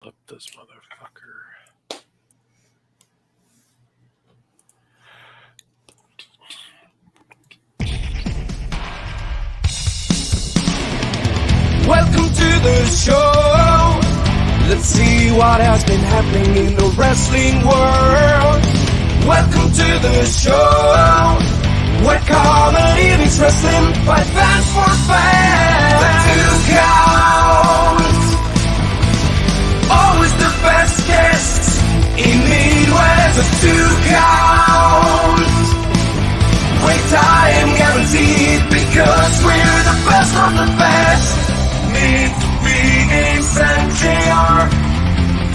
Up this motherfucker. Welcome to the show. Let's see what has been happening in the wrestling world. Welcome to the show, where comedy meets wrestling by fans for fans. The two counts, always the best guests in Midwest. The two counts, wait time guaranteed because we're the best of the best. Meet Phoenix and JR,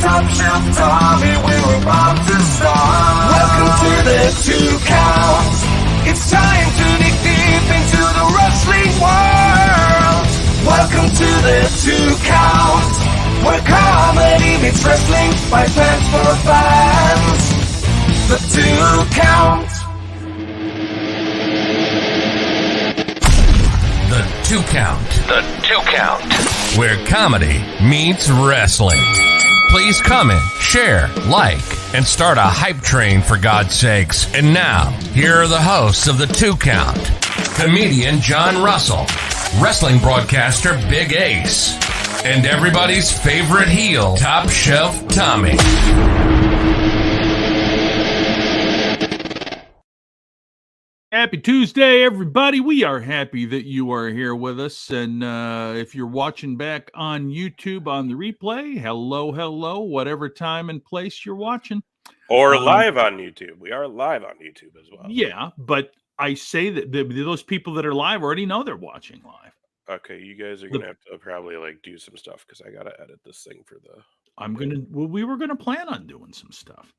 Top Shelf Tommy, we're about to start. Welcome to the two counts. It's time to dig deep into the wrestling world. Welcome to the two counts, where comedy meets wrestling by fans for fans. The two count. The Two Count. The Two Count. Where comedy meets wrestling. Please comment, share, like, and start a hype train for God's sakes. And now, here are the hosts of The Two Count. Comedian John Russell, wrestling broadcaster Big Ace, and everybody's favorite heel, Top Shelf Tommy. Happy Tuesday, everybody. We are happy that you are here with us. And if you're watching back on YouTube on the replay, hello, whatever time and place you're watching. Or live on YouTube. We are live on YouTube as well. Yeah, but I say that those people that are live already know they're watching live. Okay, you guys are going to have to probably do some stuff because I got to edit this thing for the... we were going to plan on doing some stuff.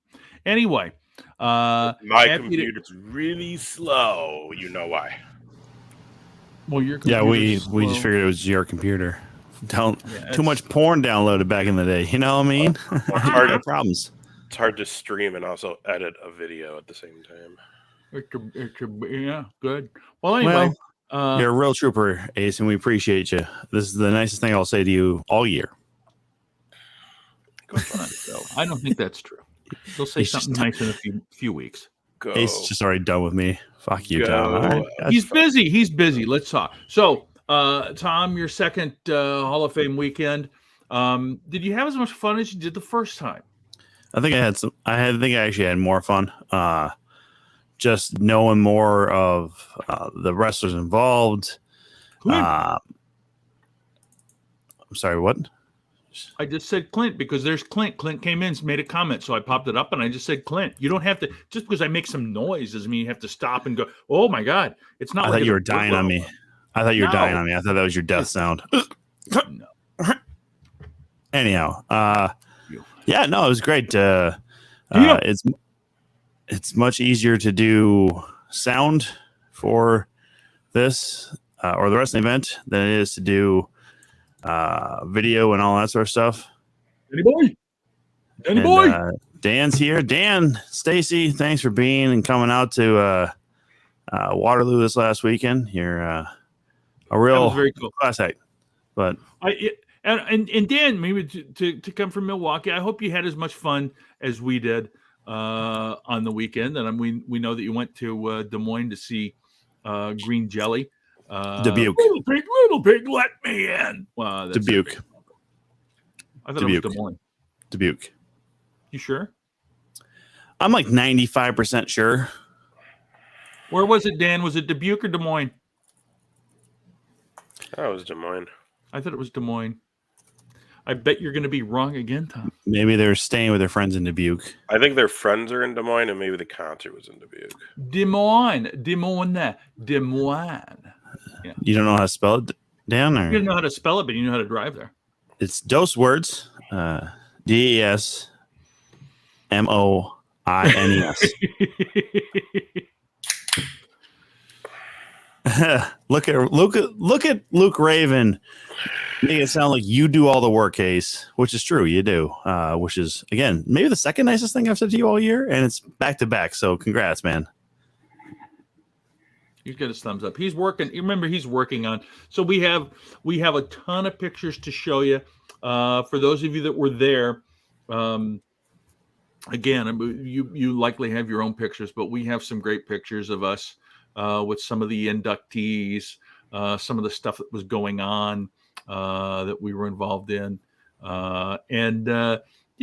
Anyway. My computer's really slow. You know why? Well, your we just figured it was your computer. Too much porn downloaded back in the day. You know what I mean? Hard problems. It's hard to stream and also edit a video at the same time. Yeah, good. Well, anyway. You're a real trooper, Ace, and we appreciate you. This is the nicest thing I'll say to you all year. Go on, so I don't think that's true. They'll say something nice in a few weeks. Go. Ace is just already done with me. Fuck you, Tom. Right, he's busy. He's busy. Let's talk. So, Tom, your second Hall of Fame weekend. Did you have as much fun as you did the first time? I think I had some. I think I actually had more fun. Just knowing more of the wrestlers involved. I'm sorry, what? I just said Clint because there's Clint. Clint came in and made a comment, so I popped it up and I just said Clint. You don't have to, just because I make some noise doesn't mean you have to stop and go, oh my God. It's not. I thought you were dying on me. I thought you were dying on me. I thought that was your death sound. No. Anyhow, yeah, no, it was great. It's much easier to do sound for this or the wrestling event than it is to do video and all that sort of stuff. Danny boy. Dan's here. Dan, Stacy, thanks for being and coming out to Waterloo this last weekend. You're a real very cool class act. But and Dan, maybe to come from Milwaukee, I hope you had as much fun as we did on the weekend. And we know that you went to Des Moines to see Green Jelly. Dubuque. Little pig, let me in. Wow, Dubuque. I thought it was Des Moines. Dubuque. You sure? I'm like 95% sure. Where was it, Dan? Was it Dubuque or Des Moines? That was Des Moines. I thought it was Des Moines. I bet you're going to be wrong again, Tom. Maybe they're staying with their friends in Dubuque. I think their friends are in Des Moines, and maybe the concert was in Dubuque. Des Moines. Yeah. You don't know how to spell it, Dan? Or? You don't know how to spell it, but you know how to drive there. It's those words. DESMOINES. Look at Luke Raven. Make it sound like you do all the work, Ace, which is true. You do, which is, again, maybe the second nicest thing I've said to you all year, and it's back to back. So congrats, man. He's got his thumbs up. He's working. You remember, he's working on. So we have a ton of pictures to show you. For those of you that were there, again, you likely have your own pictures, but we have some great pictures of us with some of the inductees, some of the stuff that was going on that we were involved in.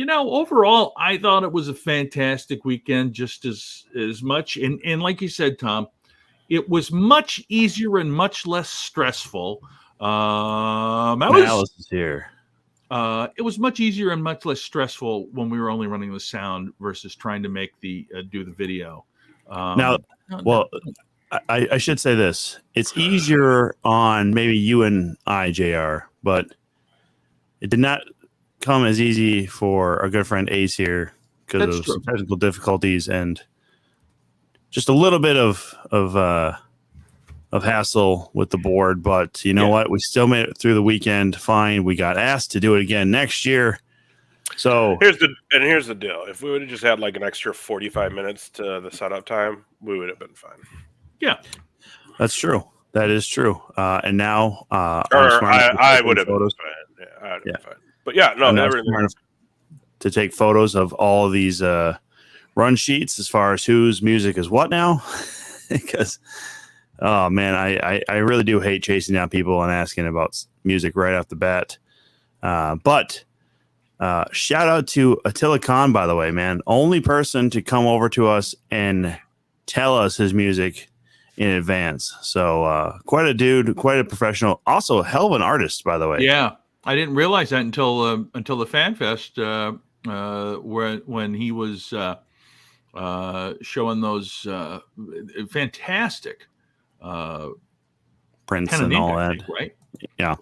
Overall, I thought it was a fantastic weekend, just as much. And like you said, Tom, it was much easier and much less stressful. Alice is here. It was much easier and much less stressful when we were only running the sound versus trying to make do the video. I should say this. It's easier on maybe you and I, JR, but it did not come as easy for our good friend Ace here because of some technical difficulties and just a little bit of hassle with the board. But you know what? We still made it through the weekend fine. We got asked to do it again next year. So here's the deal. If we would have just had like an extra 45 minutes to the setup time, we would have been fine. Yeah, that's true. That is true. And now I would have been fine. Yeah, I would have been fine. But yeah, no, to take photos of all of these run sheets as far as whose music is what now. Because oh man, I really do hate chasing down people and asking about music right off the bat. But shout out to Attila Khan, by the way, man. Only person to come over to us and tell us his music in advance. So quite a dude, quite a professional. Also a hell of an artist, by the way. Yeah, I didn't realize that until the Fan Fest when he was showing those fantastic prints and all that, right? Yeah,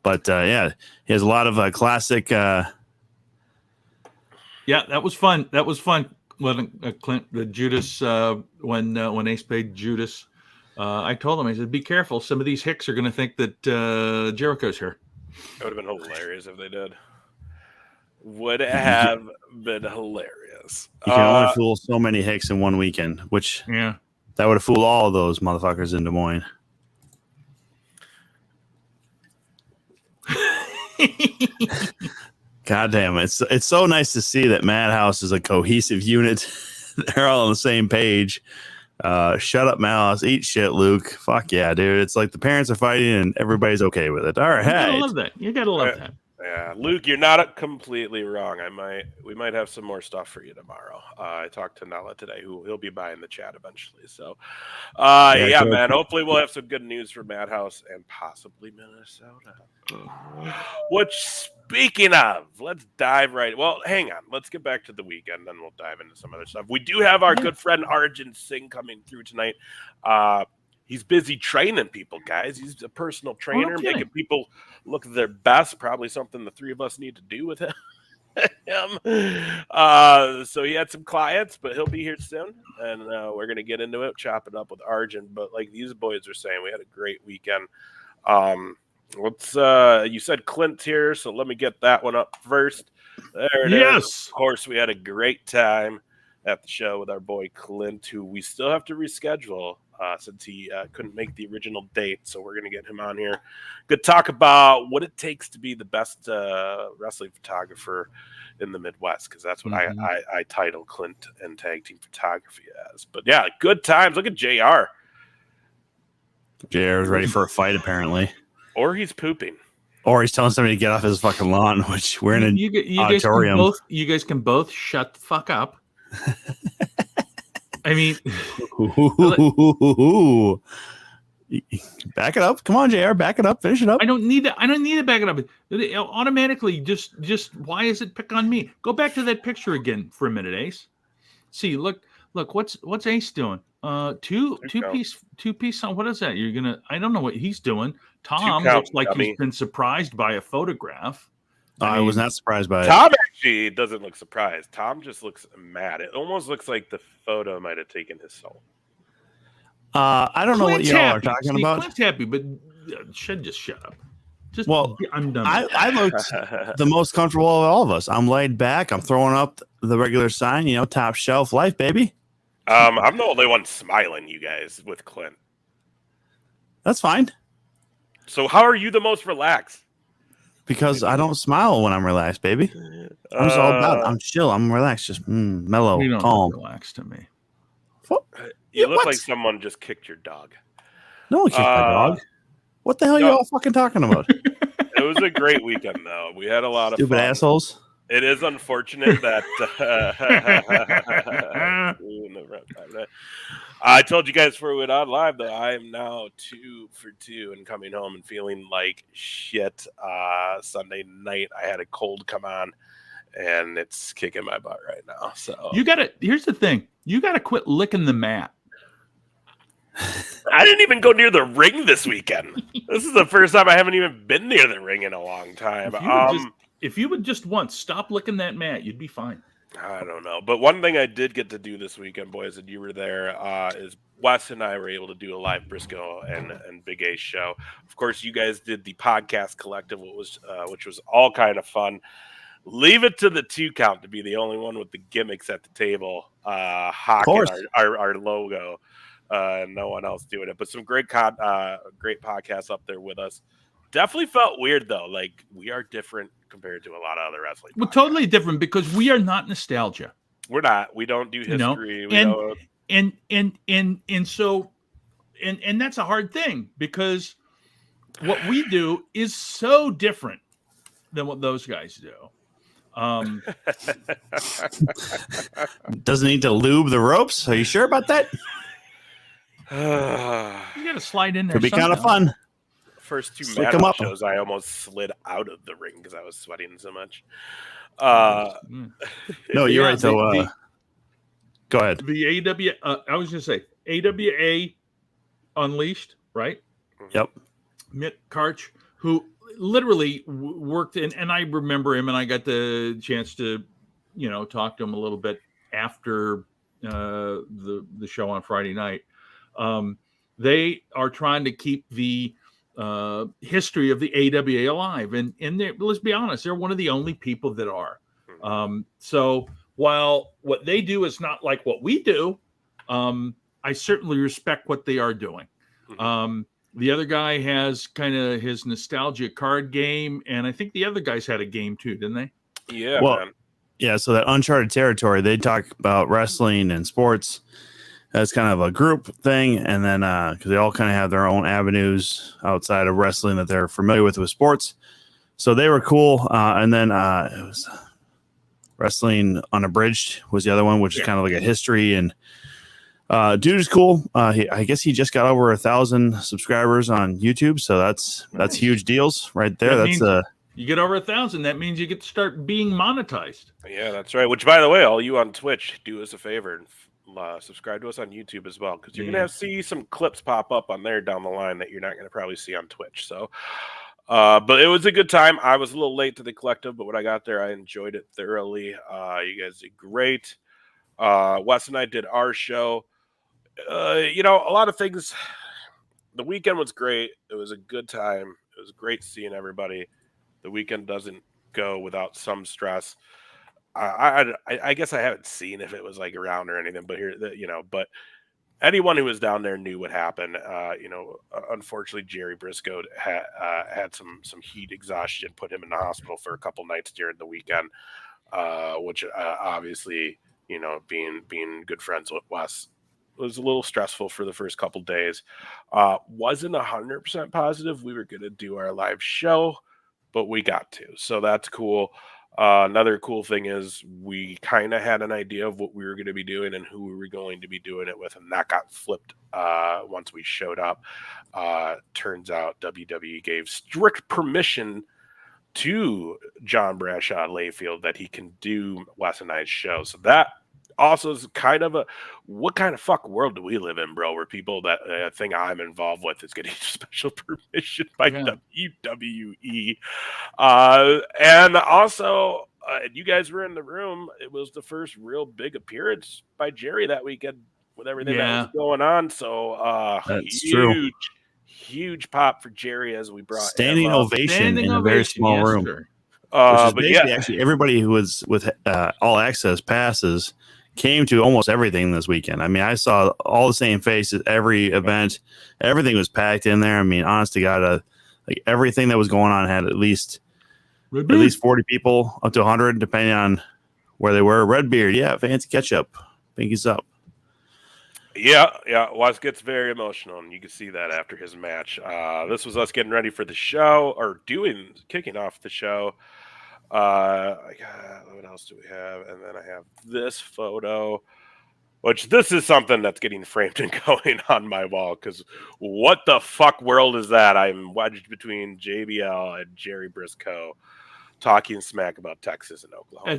but yeah, he has a lot of classic. Yeah, that was fun. That was fun. When Clint, the Judas, when Ace played Judas, I told him, I said, "Be careful. Some of these hicks are going to think that Jericho's here." It would have been hilarious if they did. Would have been hilarious. You can only fool so many hicks in one weekend, which that would have fooled all of those motherfuckers in Des Moines. God damn, it's so nice to see that Madhouse is a cohesive unit. They're all on the same page. Shut up, Malice. Eat shit, Luke. Fuck yeah, dude. It's like the parents are fighting and everybody's okay with it. All right. You gotta love that. You gotta love that. Yeah, Luke, you're not completely wrong. We might have some more stuff for you tomorrow. I talked to Nala today, he'll be by in the chat eventually. So, yeah, man. Hopefully, we'll have some good news for Madhouse and possibly Minnesota. Which, speaking of, let's dive right. Well, hang on. Let's get back to the weekend, then we'll dive into some other stuff. We do have our good friend Arjun Singh coming through tonight. He's busy training people, guys. He's a personal trainer, making people look their best. Probably something the three of us need to do with him. So he had some clients, but he'll be here soon, and we're gonna get into it, chop it up with Arjun. But like these boys are saying, we had a great weekend. You said Clint's here, so let me get that one up first. There it is. Of course, we had a great time at the show with our boy Clint, who we still have to reschedule since he couldn't make the original date. So we're going to get him on here. Good talk about what it takes to be the best wrestling photographer in the Midwest, because that's what I title Clint and Tag Team Photography as. But yeah, good times. Look at JR. JR is ready for a fight, apparently. Or he's pooping. Or he's telling somebody to get off his fucking lawn, which we're in an auditorium. You guys can both shut the fuck up. I mean, back it up. Come on, JR, back it up. Finish it up. I don't need to back it up. It automatically, just why is it pick on me? Go back to that picture again for a minute, Ace. See, look. What's Ace doing? Two piece on what is that? I don't know what he's doing. Tom looks like he's been surprised by a photograph. I was not surprised by it. Tom actually doesn't look surprised. Tom just looks mad. It almost looks like the photo might have taken his soul. I don't know what y'all are talking about. Clint's happy, but should just shut up. I'm done. I looked the most comfortable of all of us. I'm laid back. I'm throwing up the regular sign, top shelf life, baby. I'm the only one smiling, you guys, with Clint. That's fine. So how are you the most relaxed? because I don't smile when I'm relaxed, baby. I'm just all about it. I'm chill. I'm relaxed, just mellow, You don't calm. relax to me. What? You look What? like someone just kicked your dog. No one kicked my dog. What the hell are you all fucking talking about? It was a great weekend, though. We had a lot of Stupid fun. assholes. It is unfortunate that I told you guys before we went on live, though, I am now 2 for 2 and coming home and feeling like shit. Sunday night, I had a cold come on, and it's kicking my butt right now. So here's the thing. You got to quit licking the mat. I didn't even go near the ring this weekend. This is the first time I haven't even been near the ring in a long time. If you would just once stop licking that mat, you'd be fine. I don't know. But one thing I did get to do this weekend, boys, and you were there, is Wes and I were able to do a live Briscoe and Big A show. Of course, you guys did the podcast collective, which was all kind of fun. Leave it to the 2 count to be the only one with the gimmicks at the table, hawking our logo. No one else doing it, but some great podcasts up there with us. Definitely felt weird though. Like we are different compared to a lot of other wrestling. We're totally different because we are not nostalgia. We're not. We don't do history. And that's a hard thing because what we do is so different than what those guys do. Doesn't need to lube the ropes. Are you sure about that? You got to slide in there. Could be kind of fun. First 2 Slick Madhouse shows, I almost slid out of the ring because I was sweating so much. No, you're right. So, go ahead. The I was going to say AWA Unleashed, right? Yep. Mitt Karch, who literally worked in, and I remember him, and I got the chance to, talk to him a little bit after the show on Friday night. They are trying to keep the history of the AWA alive, and let's be honest, they're one of the only people that are. So while what they do is not like what we do, I certainly respect what they are doing. The other guy has kind of his nostalgia card game, and I think the other guys had a game too, didn't they? Yeah. Well, man. Yeah. So that uncharted territory, they talk about wrestling and sports as kind of a group thing, and then because they all kind of have their own avenues outside of wrestling that they're familiar with sports. So they were cool. And then it was Wrestling Unabridged was the other one, which is kind of like a history. And dude is cool. I guess he just got over 1,000 subscribers on YouTube, so that's huge deals right there. That's you get over 1,000, that means you get to start being monetized. Yeah, that's right. Which, by the way, all you on Twitch, do us a favor and subscribe to us on YouTube as well, because you're gonna see some clips pop up on there down the line that you're not gonna probably see on Twitch. So, but it was a good time. I was a little late to the collective, but when I got there, I enjoyed it thoroughly. You guys did great. Wes and I did our show. A lot of things. The weekend was great. It was a good time. It was great seeing everybody. The weekend doesn't go without some stress. I guess I haven't seen if it was like around or anything, but but anyone who was down there knew what happened. Unfortunately, Jerry Briscoe had some heat exhaustion, put him in the hospital for a couple nights during the weekend, which obviously, being good friends with Wes was a little stressful for the first couple days. Wasn't 100% positive we were going to do our live show, but we got to, so that's cool. Another cool thing is we kind of had an idea of what we were going to be doing and who we were going to be doing it with, and that got flipped once we showed up. Turns out WWE gave strict permission to John Bradshaw Layfield that he can do Wes and I's show. So that also is kind of what kind of fuck world do we live in, bro, where people that thing I'm involved with is getting special permission by WWE. And also, you guys were in the room. It was the first real big appearance by Jerry that weekend with everything that was going on. So that's true. Huge pop for Jerry as we brought standing ovation in a very small room. Actually everybody who was with all access passes came to almost everything this weekend. I mean, I saw all the same faces, every event, everything was packed in there. I mean, honest to God, like everything that was going on had at least at least 40 people, up to 100, depending on where they were. Redbeard, yeah, fancy ketchup. Pinkies up. Yeah. Wes gets very emotional, and you can see that after his match. This was us getting ready for the show, or kicking off the show. What else do we have? And then I have this photo, which this is something that's getting framed and going on my wall, because what the fuck world is that? I'm wedged between JBL and Jerry Briscoe talking smack about Texas and Oklahoma.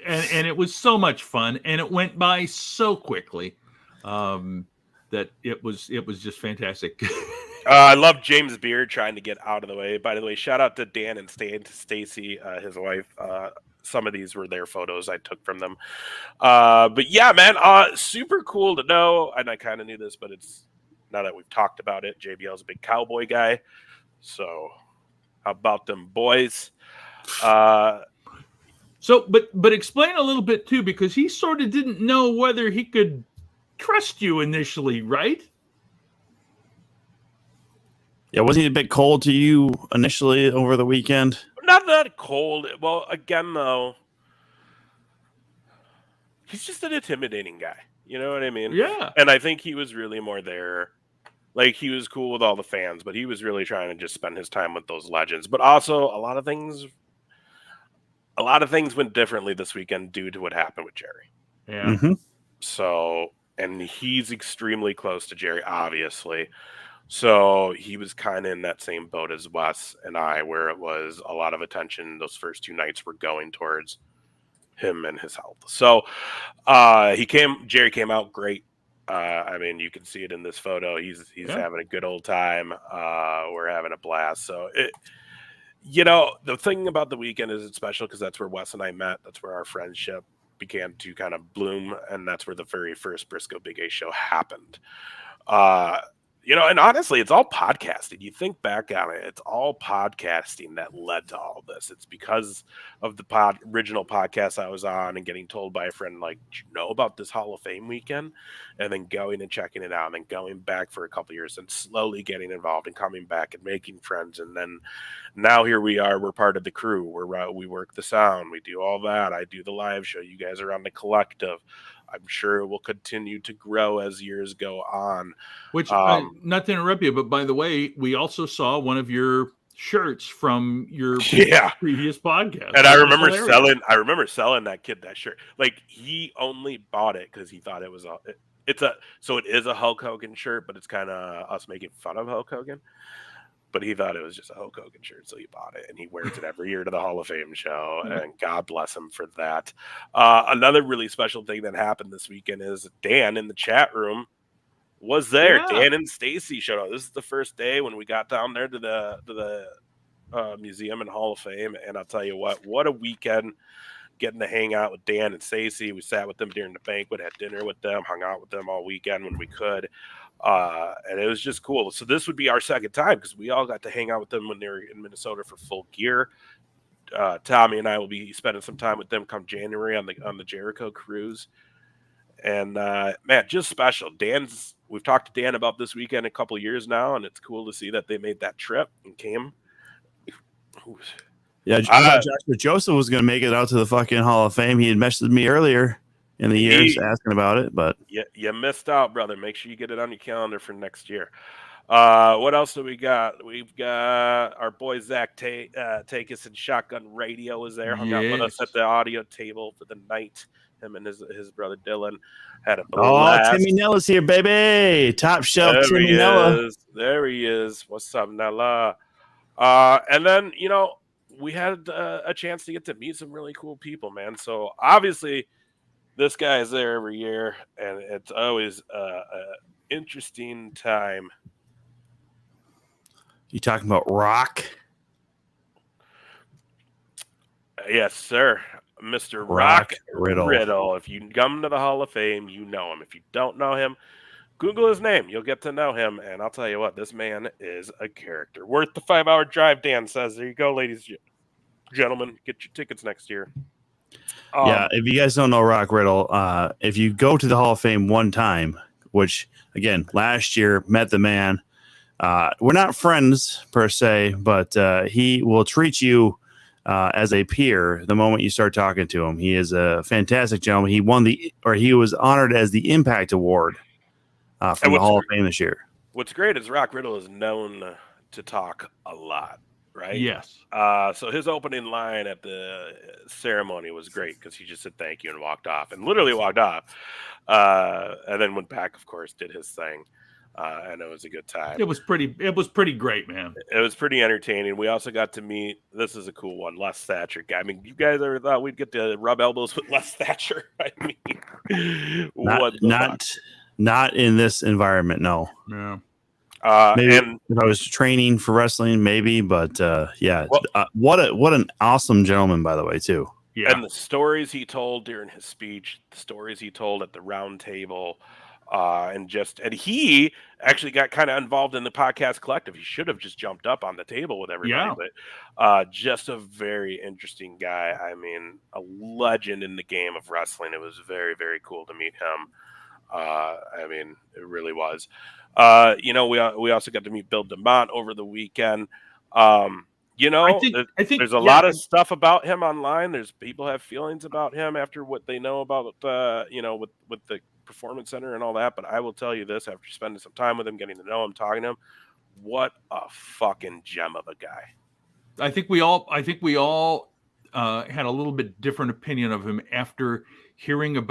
And it was so much fun, and it went by so quickly that it was just fantastic. I love James Beard trying to get out of the way. By the way, shout out to Dan and Stacy, his wife. Some of these were their photos I took from them. But yeah, man, super cool to know. And I kind of knew this, but it's now that we've talked about it, JBL's a big Cowboy guy. So how about them boys? So, but explain a little bit too, because he sort of didn't know whether he could trust you initially, right? Yeah, wasn't he a bit cold to you initially over the weekend? Not that cold. Well, again, though, he's just an intimidating guy. You know what I mean? Yeah. And I think he was really more there. Like, he was cool with all the fans, but he was really trying to just spend his time with those legends. But also, a lot of things went differently this weekend due to what happened with Jerry. Yeah. Mm-hmm. So, and he's extremely close to Jerry, obviously. So he was kind of in that same boat as Wes and I, where it was a lot of attention. Those first 2 nights were going towards him and his health. So Jerry came out great. I mean, you can see it in this photo. He's having a good old time. We're having a blast. So the thing about the weekend is it's special because that's where Wes and I met. That's where our friendship began to kind of bloom. And that's where the very first Briscoe Big A show happened. And honestly, it's all podcasting. You think back on it, it's all podcasting that led to all this. It's because of the original podcast I was on and getting told by a friend, like, "Did you know about this Hall of Fame weekend?" And then going and checking it out, and then going back for a couple years and slowly getting involved and coming back and making friends. And then now here we are. We're part of the crew. We work the sound. We do all that. I do the live show. You guys are on the collective. I'm sure it will continue to grow as years go on. Which, not to interrupt you, but by the way, we also saw one of your shirts from your previous podcast. And I remember selling that kid that shirt. Like, he only bought it because he thought it was it is a Hulk Hogan shirt, but it's kind of us making fun of Hulk Hogan. But he thought it was just a Hulk Hogan shirt, so he bought it, and he wears it every year to the Hall of Fame show, and God bless him for that. Another really special thing that happened this weekend is Dan in the chat room was there. Yeah. Dan and Stacy showed up. This is the first day when we got down there to the museum and Hall of Fame, and I'll tell you what a weekend getting to hang out with Dan and Stacy. We sat with them during the banquet, had dinner with them, hung out with them all weekend when we could. And it was just cool. So this would be our second time because we all got to hang out with them when they were in Minnesota for Full Gear. Tommy and I will be spending some time with them come January on the Jericho cruise. And man, just special. We've talked to Dan about this weekend a couple years now, and it's cool to see that they made that trip and came. Yeah, I thought Joshua Joseph was going to make it out to the fucking Hall of Fame. He had messaged me earlier in the years asking about it, but you missed out, brother. Make sure you get it on your calendar for next year. What else do we got? We've got our boy Zach Thesz and Shotgun Radio was there, hung out with us at the audio table for the night. Him and his brother Dylan had a blast. Oh, Timmy Nella's here, baby. Top shelf there Timmy Nella. There he is. What's up, Nella? And then, we had a chance to get to meet some really cool people, man. So obviously this guy is there every year, and it's always an interesting time. You talking about Rock? Yes, sir. Mr. Rock Riddle. If you come to the Hall of Fame, you know him. If you don't know him, Google his name. You'll get to know him. And I'll tell you what, this man is a character. Worth the 5-hour drive, Dan says. There you go, ladies and gentlemen. Get your tickets next year. Yeah, if you guys don't know Rock Riddle, if you go to the Hall of Fame one time, which, again, last year, met the man. We're not friends, per se, but he will treat you as a peer the moment you start talking to him. He is a fantastic gentleman. He was honored as the Impact Award from the Hall of Fame this year. What's great is Rock Riddle is known to talk a lot, right? Yes. So his opening line at the ceremony was great because he just said thank you and walked off, and literally walked off, and then went back, of course, did his thing, and it was a good time. It was pretty great, man. It was pretty entertaining. We also got to meet, this is a cool one, Les Thatcher guy. I mean, you guys ever thought we'd get to rub elbows with Les Thatcher? I mean, not in this environment, no. Yeah. Maybe and if I was training for wrestling, maybe, but what an awesome gentleman, by the way, too. Yeah. And the stories he told during his speech, the stories he told at the round table, and he actually got kind of involved in the podcast collective. He should have just jumped up on the table with everybody, but just a very interesting guy. I mean, a legend in the game of wrestling. It was very, very cool to meet him. I mean, it really was. We also got to meet Bill DeMont over the weekend. I think there's a lot of stuff about him online. There's people have feelings about him after what they know about, with the Performance Center and all that. But I will tell you this, after spending some time with him, getting to know him, talking to him, what a fucking gem of a guy. I think we all had a little bit different opinion of him after hearing him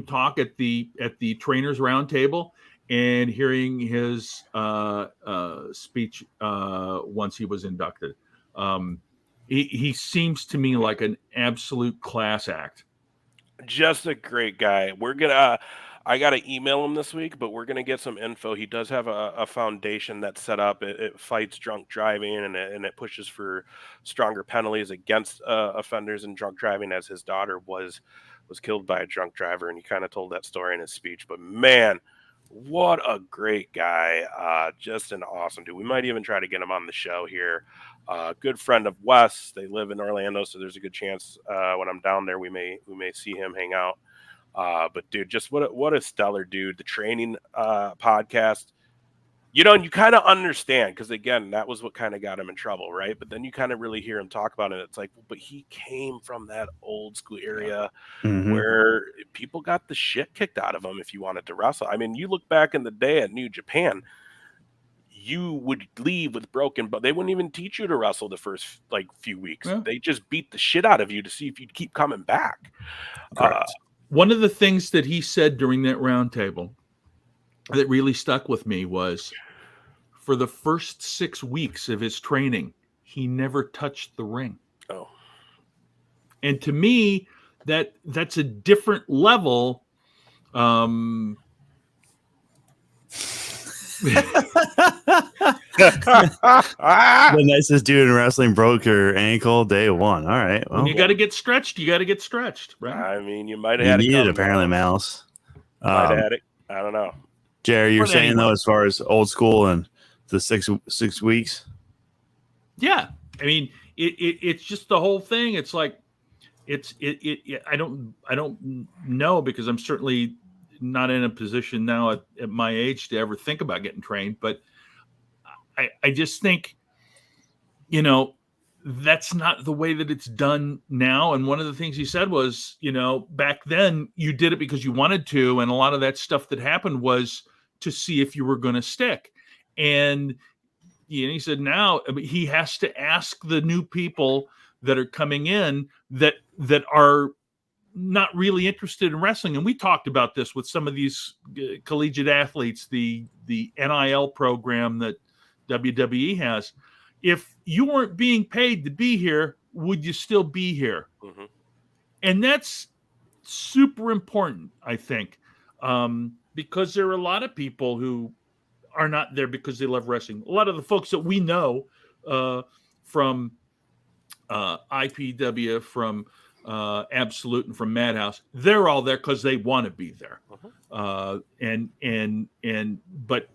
talk at the trainers roundtable and hearing his speech once he was inducted. He seems to me like an absolute class act. Just a great guy. I got to email him this week, but we're going to get some info. He does have a foundation that's set up. It fights drunk driving, and it pushes for stronger penalties against offenders in drunk driving, as his daughter was killed by a drunk driver, and he kind of told that story in his speech. But man, what a great guy. Just an awesome dude. We might even try to get him on the show here. Good friend of Wes. They live in Orlando, so there's a good chance when I'm down there we may see him hang out. But dude, just what a stellar dude. The training podcast, and you kind of understand, because again, that was what kind of got him in trouble, right? But then you kind of really hear him talk about it. It's like, but he came from that old school area where people got the shit kicked out of him if you wanted to wrestle. I mean, you look back in the day at New Japan, you would leave with broken, but they wouldn't even teach you to wrestle the first few weeks. Yeah. They just beat the shit out of you to see if you'd keep coming back. One of the things that he said during that roundtable that really stuck with me was, for the first 6 weeks of his training, he never touched the ring. Oh. And to me, that's a different level. The nicest dude in wrestling broke her ankle day one. All right. Well, when you got to get stretched. You got to get stretched, right? I mean, you might have had it apparently, Mouse. Might have had it. I don't know. Jerry, you're saying though, as far as old school and the 6 weeks. Yeah, I mean, it's just the whole thing. It's like I don't know, because I'm certainly not in a position now at my age to ever think about getting trained, but I just think, that's not the way that it's done now. And one of the things he said was, back then you did it because you wanted to, and a lot of that stuff that happened was to see if you were going to stick. And he said now he has to ask the new people that are coming in that are not really interested in wrestling. And we talked about this with some of these collegiate athletes, the NIL program that WWE has. If you weren't being paid to be here, would you still be here? Mm-hmm. And that's super important, I think, because there are a lot of people who are not there because they love wrestling. A lot of the folks that we know from IPW, from Absolute, and from Madhouse, they're all there because they want to be there. Uh-huh.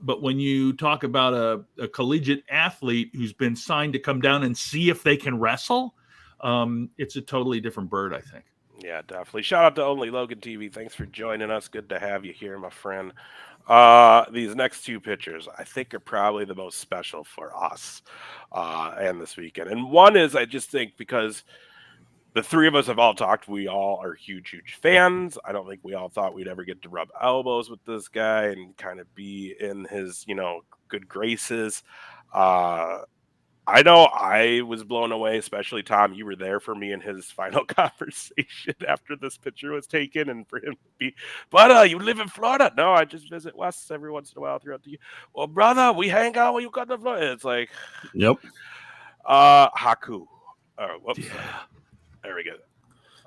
But when you talk about a collegiate athlete who's been signed to come down and see if they can wrestle, it's a totally different bird, I think. Yeah, definitely. Shout out to Only Logan TV. Thanks for joining us. Good to have you here, my friend. These next two pictures, I think, are probably the most special for us and this weekend. And one is, I just think, because the three of us have all talked, we all are huge fans. I don't think we all thought we'd ever get to rub elbows with this guy and kind of be in his, good graces. I know I was blown away, especially Tom. You were there for me in his final conversation after this picture was taken, and for him to be, but you live in Florida? No, I just visit West every once in a while throughout the year. Well, brother, we hang out when you come to Florida. It's like, Yep. Haku. Oh, whoops. Yeah. There we go.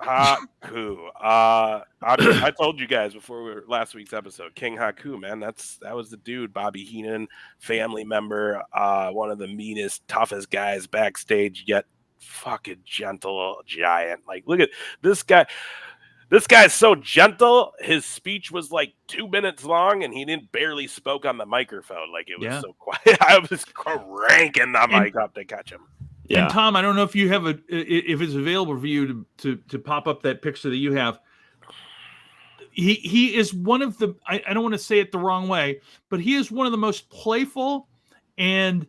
Haku. I told you guys before last week's episode, King Haku, man, that was the dude. Bobby Heenan, family member, one of the meanest, toughest guys backstage, yet fucking gentle giant. Like, look at this guy. This guy's so gentle. His speech was like 2 minutes long, and he didn't barely spoke on the microphone. Like, it was so quiet. I was cranking the mic up to catch him. Yeah. And Tom, I don't know if you have if it's available for you to pop up that picture that you have. He is one of the, I don't want to say it the wrong way, but he is one of the most playful and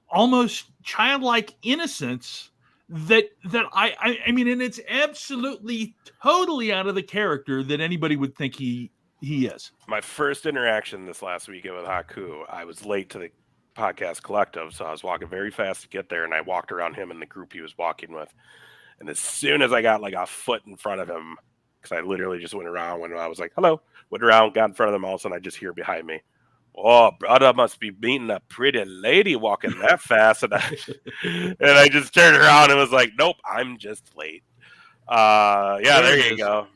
almost childlike innocence that I mean, and it's absolutely totally out of the character that anybody would think he is. My first interaction this last weekend with Haku, I was late to the podcast collective, so I was walking very fast to get there, and I walked around him and the group he was walking with, and as soon as I got like a foot in front of him, because I literally just went around when I was like, hello, went around, got in front of them, all of a sudden I just hear behind me, oh, brother must be meeting a pretty lady walking that fast, and I just turned around and was like, nope, I'm just late. There you go.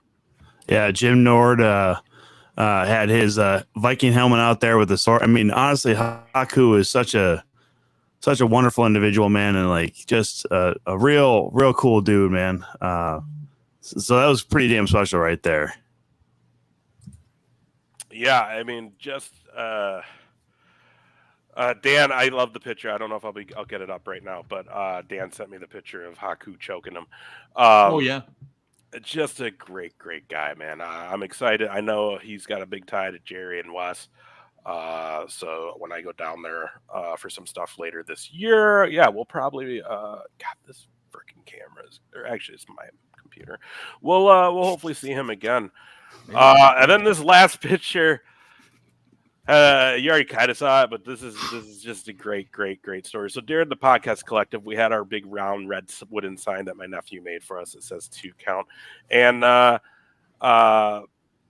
Yeah, Jim Nord had his Viking helmet out there with the sword. I mean, honestly, Haku is such a wonderful individual, man, and like just a real cool dude, man. So that was pretty damn special right there. Yeah, I mean, just Dan, I love the picture. I don't know if I'll get it up right now, but Dan sent me the picture of Haku choking him. Oh yeah. Just a great guy, man. I'm excited. I know he's got a big tie to Jerry and Wes. So when I go down there for some stuff later this year, we'll probably this freaking cameras. Or actually, it's my computer. We'll hopefully see him again. And then this last picture. You already kind of saw it, but this is just a great story. So during the podcast collective, we had our big round red wooden sign that my nephew made for us. It says 2 count, and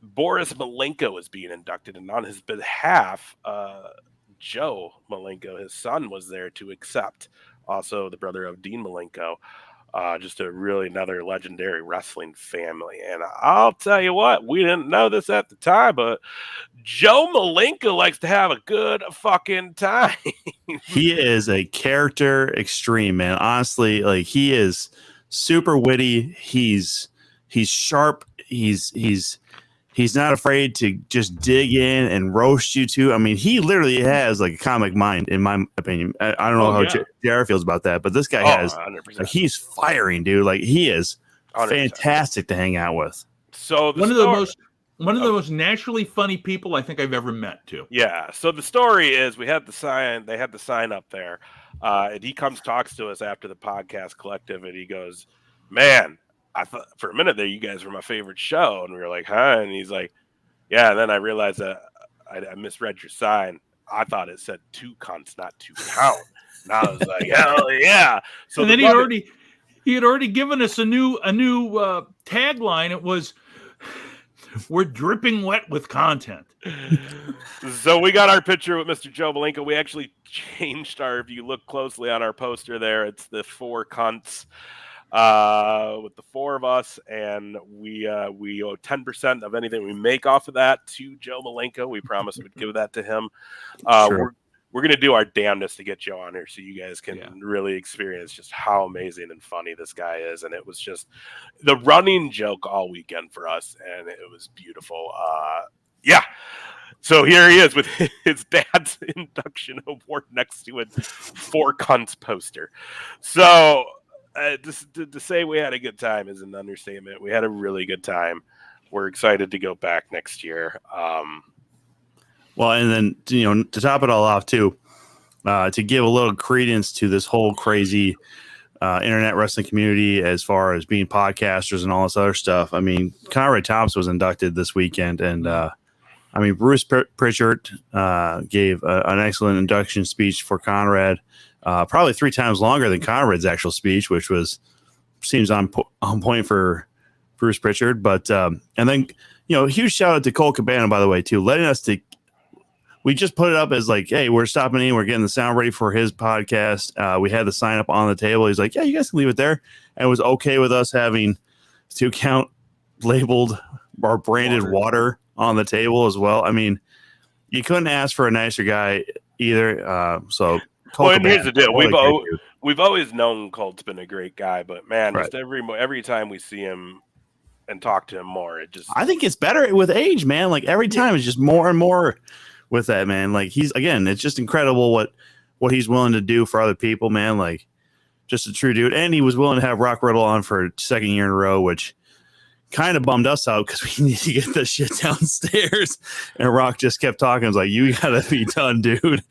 Boris Malenko is being inducted, and on his behalf, Joe Malenko, his son, was there to accept. Also, the brother of Dean Malenko. Just another legendary wrestling family. And I'll tell you what, we didn't know this at the time, but Joe Malenko likes to have a good fucking time. He is a character extreme, man. Honestly, like he is super witty. He's sharp. He's not afraid to just dig in and roast you too. I mean, he literally has like a comic mind, in my opinion. I don't know how JR feels about that, but this guy has. 100%. Like, he's firing, dude. Like he is 100%. Fantastic to hang out with. So one of the most naturally funny people I think I've ever met too. Yeah. So the story is, we had the sign. They had the sign up there, and he talks to us after the podcast collective, and he goes, "Man, I thought for a minute there you guys were my favorite show," and we were like, "Huh?" And he's like, "Yeah." And then I realized that I misread your sign. I thought it said 2 cunts, not 2 count. And I was like, "Hell yeah!" So and then he had already given us a new tagline. It was, "We're dripping wet with content." So we got our picture with Mr. Joe Malenko. We actually changed if you look closely on our poster there, it's the 4 cunts. With the 4 of us, and we owe 10% of anything we make off of that to Joe Malenko. We promised we'd give that to him. Sure. We're gonna do our damnedest to get Joe on here so you guys can really experience just how amazing and funny this guy is. And it was just the running joke all weekend for us, and it was beautiful. So here he is with his dad's induction award next to a 4 cunts poster. So to say we had a good time is an understatement. We had a really good time. We're excited to go back next year. Well, and then to top it all off too, to give a little credence to this whole crazy internet wrestling community as far as being podcasters and all this other stuff. I mean, Conrad Thompson was inducted this weekend, and Bruce Pritchard gave an excellent induction speech for Conrad, probably 3 times longer than Conrad's actual speech, which seems on point for Bruce Pritchard. But and then huge shout out to Cole Cabana, by the way, too, letting us to. We just put it up as like, hey, we're stopping in. We're getting the sound ready for his podcast. We had the sign up on the table. He's like, yeah, you guys can leave it there. And it was okay with us having 2 count labeled or branded water on the table as well. I mean, you couldn't ask for a nicer guy either. So, and here's the deal: we've always known Colt's been a great guy, but man, just every time we see him and talk to him more, I think it's better with age, man. Like every time, it's just more and more. With that, man, like it's just incredible what he's willing to do for other people, man. Like just a true dude, and he was willing to have Rock Riddle on for a 2nd year in a row, which kind of bummed us out because we need to get this shit downstairs. And Rock just kept talking. I was like, "You gotta be done, dude."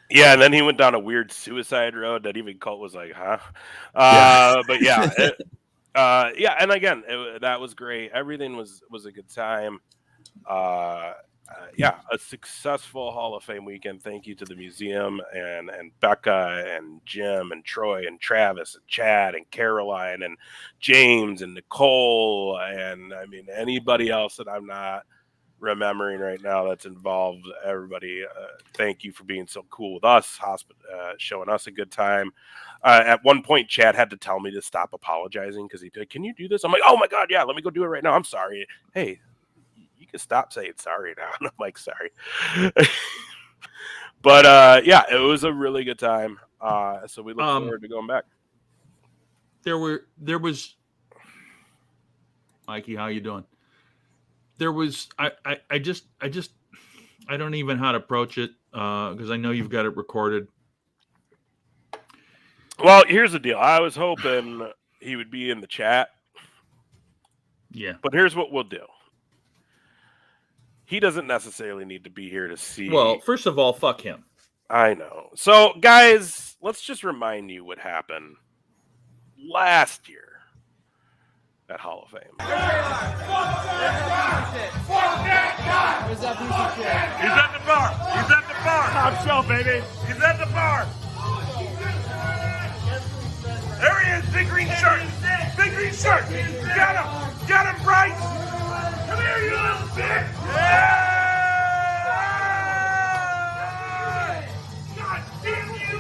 Yeah, and then he went down a weird suicide road that even Colt was like, "Huh?" But yeah, and again, that was great. Everything was a good time. A successful Hall of Fame weekend. Thank you to the museum and Becca and Jim and Troy and Travis and Chad and Caroline and James and Nicole and anybody else that I'm not remembering right now that's involved. Everybody, thank you for being so cool with us, showing us a good time. At one point, Chad had to tell me to stop apologizing because he'd be like, "Can you do this?" I'm like, "Oh my God, yeah, let me go do it right now. I'm sorry." Hey, you can stop saying sorry now. And I'm like, sorry. But it was a really good time. So we look forward to going back. There was Mikey, how you doing? There was I don't even know how to approach it because I know you've got it recorded. Well, here's the deal. I was hoping he would be in the chat. Yeah. But here's what we'll do. He doesn't necessarily need to be here to see. Well, first of all, fuck him. I know. So, guys, let's just remind you what happened last year at Hall of Fame. He's at the bar. He's at the bar. Top shelf, baby. He's at the bar. There he is. Big green shirt. Big green shirt. Got him. Got him, Bryce. Come here, you little bitch. Yeah! God damn you.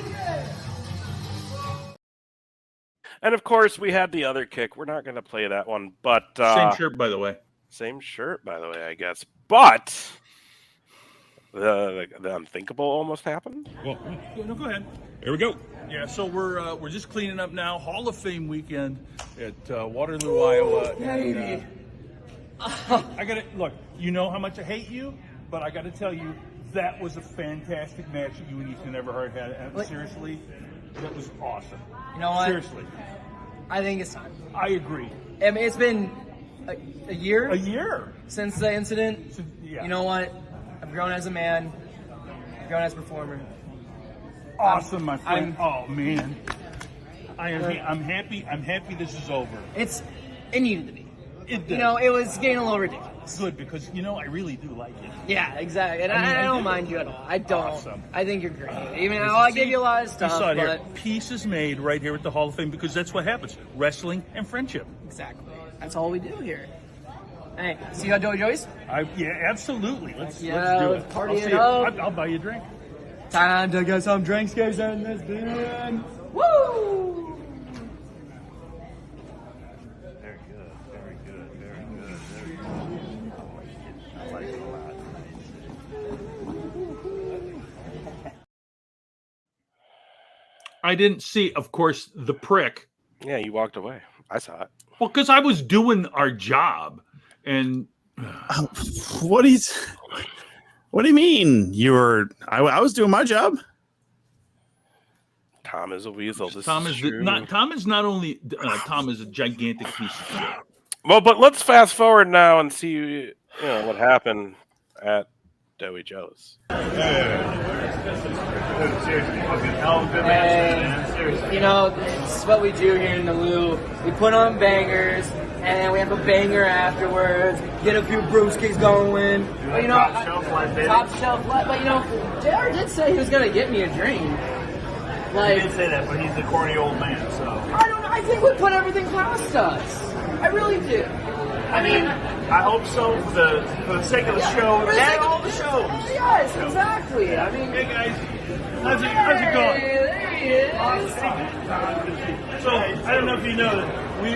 And of course, we had the other kick. We're not going to play that one, but same shirt, by the way. Same shirt, by the way, I guess. But the unthinkable almost happened. Well, no, go ahead. Here we go. Yeah, so we're just cleaning up now. Hall of Fame weekend at Waterloo, Iowa. And, I gotta look. You know how much I hate you, but I gotta tell you that was a fantastic match that you and Ethan Everhart had. And seriously, that was awesome. You know what? Seriously, I think it's time. I agree. I mean, it's been a year. A year since the incident. Yeah. You know what? I've grown as a man. I've grown as a performer. Awesome, my friend. Oh man, I'm happy. I'm happy this is over. It needed to be. It did. You know, it was getting a little ridiculous. Good, because I really do like it. Yeah, exactly. And I don't mind you at all. I don't. Awesome. I think you're great. Even though I give you a lot of stuff. You saw it here. But Peace is made right here at the Hall of Fame because that's what happens. Wrestling and friendship. Exactly. That's all we do here. Hey, see how Joey Joyce? Yeah, absolutely. Let's do it. Party it up. I'll buy you a drink. Time to get some drinks, guys, in this bin. Woo! Very good, very good, very good, very good. I like it a lot. I didn't see, of course, the prick. Yeah, you walked away. I saw it. Well, because I was doing our job, and what do you mean? I was doing my job. Tom is a weasel. Tom is not only Tom is a gigantic piece of shit. Well, but let's fast forward now and see what happened at Joey Joe's. You know, this is what we do here in the Lou. We put on bangers, and we have a banger afterwards. Get a few brewskis going. But you know, top shelf life. But you know, JR did say he was gonna get me a drink. Like, He did say that, but he's the corny old man, so. I don't know. I think we put everything past us. I really do. I mean, I hope so for the sake of the show and all the shows. Yes, exactly. I mean, Hey guys, how's it going? there he is. So I don't know if you know that we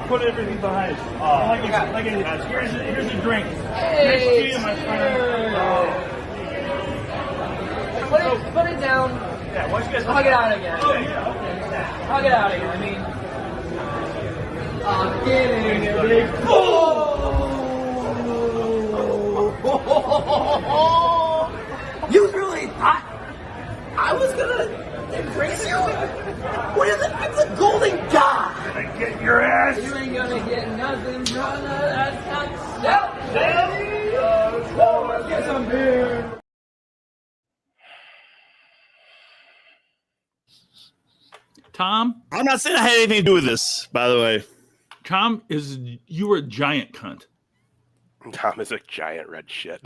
put everything behind us. Here's a drink. Hey, Nice to see you, my friend. Put it down. Yeah, why don't you guys Hug it out again. Oh yeah, okay. Hug it out again. I mean, I'm getting a big. You really thought I was gonna embrace you? What is it? I'm the golden god. Get your ass. You ain't gonna get nothing, brother. That's not let's get some beer. Tom, I'm not saying I had anything to do with this, by the way. Tom, you were a giant cunt. Tom is a giant red shit.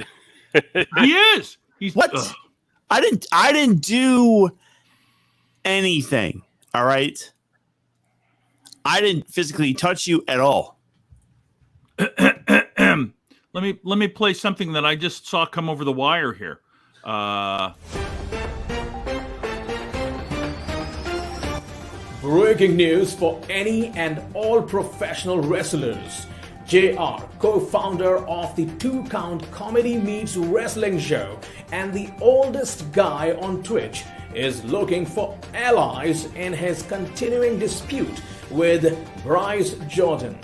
He is. He's What? ugh. I didn't do anything. All right. I didn't physically touch you at all. Let me play something that I just saw come over the wire here. Breaking news for any and all professional wrestlers. JR, co-founder of the 2 Count Comedy Meets Wrestling show and the oldest guy on Twitch, is looking for allies in his continuing dispute with Bryce Jordan.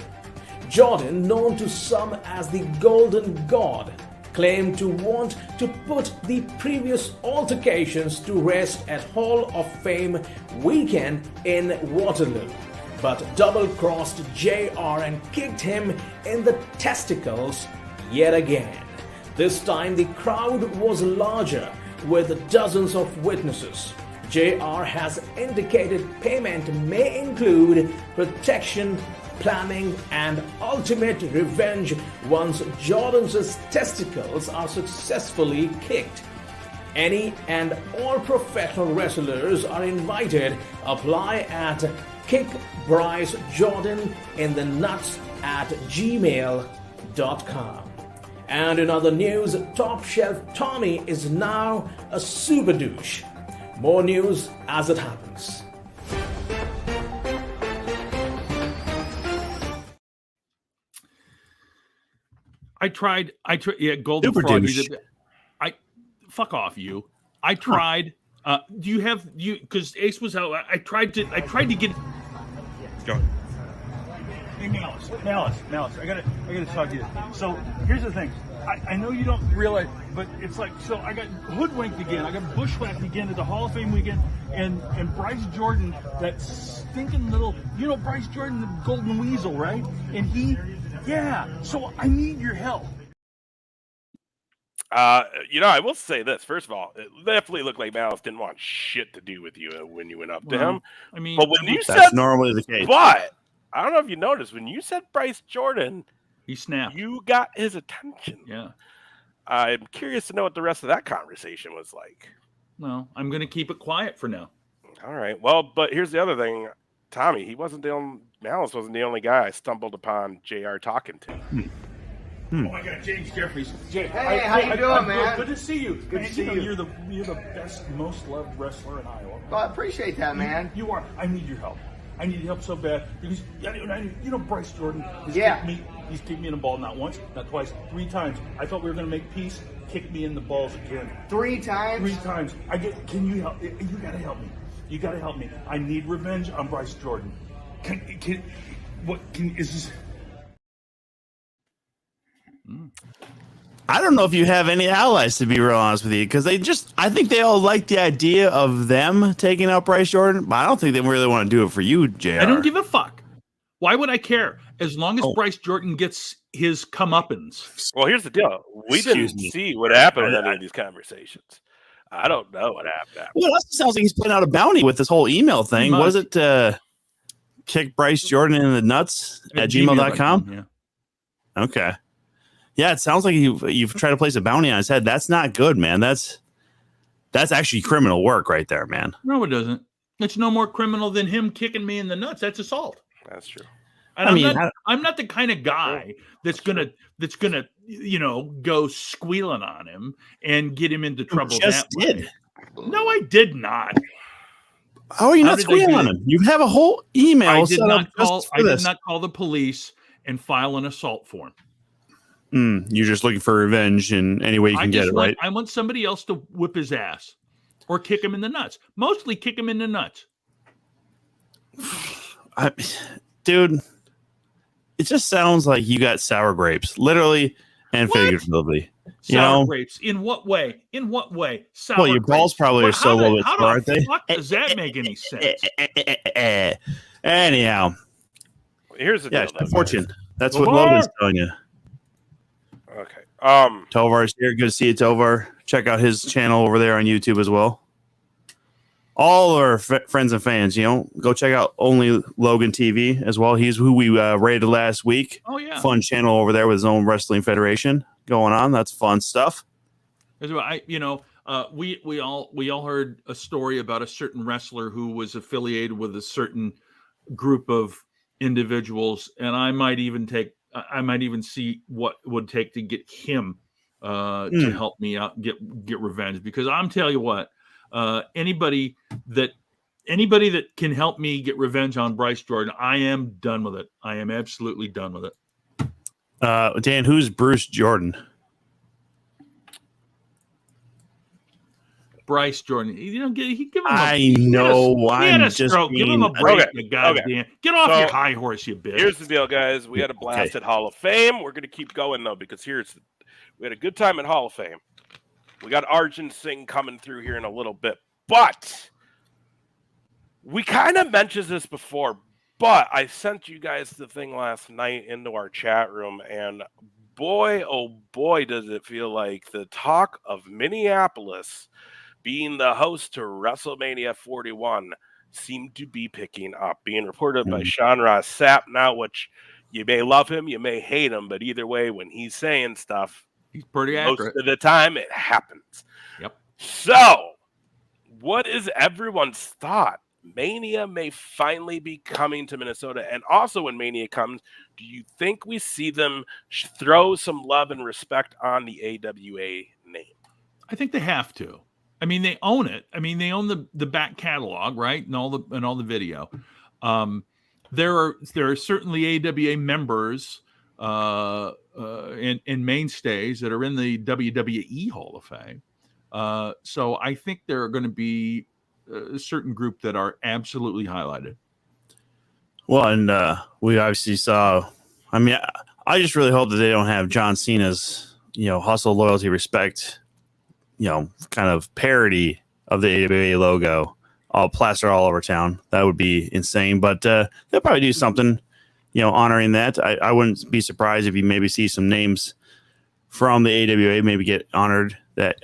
Jordan, known to some as the Golden God, claimed to want to put the previous altercations to rest at Hall of Fame weekend in Waterloo, but double-crossed JR and kicked him in the testicles yet again. This time the crowd was larger, with dozens of witnesses. JR has indicated payment may include protection, planning, and ultimate revenge once Jordan's testicles are successfully kicked. Any and all professional wrestlers are invited. Apply at kickbrycejordaninthenuts@gmail.com. And in other news, Top Shelf Tommy is now a super douche. More news as it happens. I tried. Yeah, Golden Super Frog. douche. Fuck off, you. I tried. Do you have you? Because Ace was out. I tried to get. Go. Hey, Malice, I gotta talk to you. So here's the thing. I know you don't realize, but it's like, so I got hoodwinked again. I got bushwhacked again at the Hall of Fame weekend, and Bryce Jordan, that stinking little, you know Bryce Jordan, the Golden Weasel, right? And so I need your help. I will say this. First of all, it definitely looked like Malice didn't want shit to do with you when you went up to him. I mean, But when you That's said, normally the case. but I don't know if you noticed, when you said Bryce Jordan, he snapped. you got his attention. Yeah. I'm curious to know what the rest of that conversation was like. Well, I'm going to keep it quiet for now. All right. Well, but here's the other thing. Tommy, Malice wasn't the only guy I stumbled upon JR talking to. Oh my God, James Jeffries. Hey, how you doing, man? Good to see you. Good to see you. You're the best, most loved wrestler in Iowa. Well, I appreciate that, man. You are. I need your help. I need your help so bad because you know Bryce Jordan. He's kicked me in the ball not once, not twice, 3 times. I thought we were going to make peace. Kick me in the balls again. 3 times? 3 times. Can you help? You got to help me. You got to help me. I need revenge on Bryce Jordan. Is this? I don't know if you have any allies, to be real honest with you, because I think they all like the idea of them taking out Bryce Jordan, but I don't think they really want to do it for you, JR. I don't give a fuck. Why would I care? As long as Bryce Jordan gets his comeuppance. Well, here's the deal. We Excuse didn't me. see what happened in any of these conversations. I don't know what happened. Well, that sounds like he's putting out a bounty with this whole email thing. Pretty Was it kick Bryce Jordan in the nuts at gmail.com? Yeah. Okay. Yeah, it sounds like you've tried to place a bounty on his head. That's not good, man. That's actually criminal work right there, man. No, it doesn't. It's no more criminal than him kicking me in the nuts. That's assault. That's true. And I'm not the kind of guy that's gonna go squealing on him and get him into trouble. Just did. Way. No, I did not. How are you not squealing on him? You have a whole email. I did not call the police and file an assault form. You're just looking for revenge in any way you can get it, right? I want somebody else to whip his ass or kick him in the nuts. Mostly kick him in the nuts. Dude, it just sounds like you got sour grapes, literally and figuratively. Sour grapes. In what way? In what way? Sour well, your balls probably are so low, aren't they? What does that make any sense? Anyhow, here's the deal. Fortune. That's what Logan's telling you. Okay. Tovar's here. Good to see you, Tovar. Check out his channel over there on YouTube as well. All our friends and fans, go check out Only Logan TV as well. He's who we rated last week. Oh yeah, fun channel over there with his own wrestling federation going on. That's fun stuff. We all heard a story about a certain wrestler who was affiliated with a certain group of individuals, and I might even see what it would take to get him to help me out, get revenge. Because I'm telling you what, anybody that can help me get revenge on Bryce Jordan, I am done with it. I am absolutely done with it. Dan, who's Bruce Jordan? Bryce Jordan, give him I know. He had a stroke. Give him a break, you goddamn. Get off your high horse, you bitch. Here's the deal, guys. We had a blast at Hall of Fame. We're going to keep going, though, because we had a good time at Hall of Fame. We got Arjun Singh coming through here in a little bit. But we kind of mentioned this before, but I sent you guys the thing last night into our chat room, and boy, oh boy, does it feel like the talk of Minneapolis being the host to WrestleMania 41 seemed to be picking up. Being reported by Sean Ross Sapp now, which you may love him, you may hate him, but either way, when he's saying stuff, he's pretty accurate. Most of the time, it happens. Yep. So, what is everyone's thought? Mania may finally be coming to Minnesota. And also when Mania comes, do you think we see them throw some love and respect on the AWA name? I think they have to. I mean, they own it. I mean, they own the back catalog, right? And all the video. There are certainly AWA members and mainstays that are in the WWE Hall of Fame. So I think there are going to be a certain group that are absolutely highlighted. Well, and we obviously saw. I mean, I just really hope that they don't have John Cena's, hustle, loyalty, respect, kind of parody of the AWA logo all plastered all over town. That would be insane. But they'll probably do something, honoring that. I wouldn't be surprised if you maybe see some names from the AWA maybe get honored at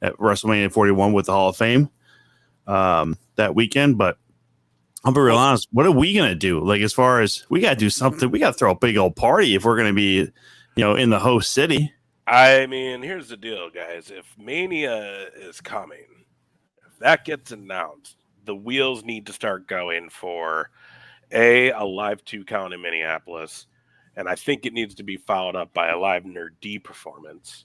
WrestleMania 41 with the Hall of Fame that weekend. But I'll be real honest, what are we going to do? Like, as far as we got to do something, we got to throw a big old party if we're going to be, in the host city. I mean, here's the deal, guys. If Mania is coming, if that gets announced, the wheels need to start going for a live 2 count in Minneapolis. And I think it needs to be followed up by a live Nerd D performance.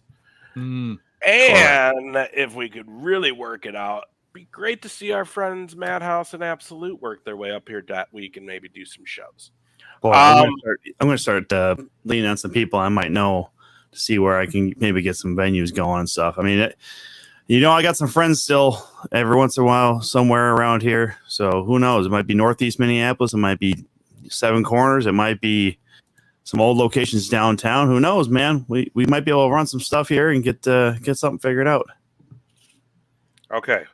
And if we could really work it out, be great to see our friends Madhouse and Absolute work their way up here that week and maybe do some shows. Boy, I'm going to start leaning on some people I might know to see where I can maybe get some venues going and stuff. I mean, I got some friends still every once in a while somewhere around here. So who knows? It might be Northeast Minneapolis. It might be Seven Corners. It might be some old locations downtown. Who knows, man? We might be able to run some stuff here and get something figured out. Okay.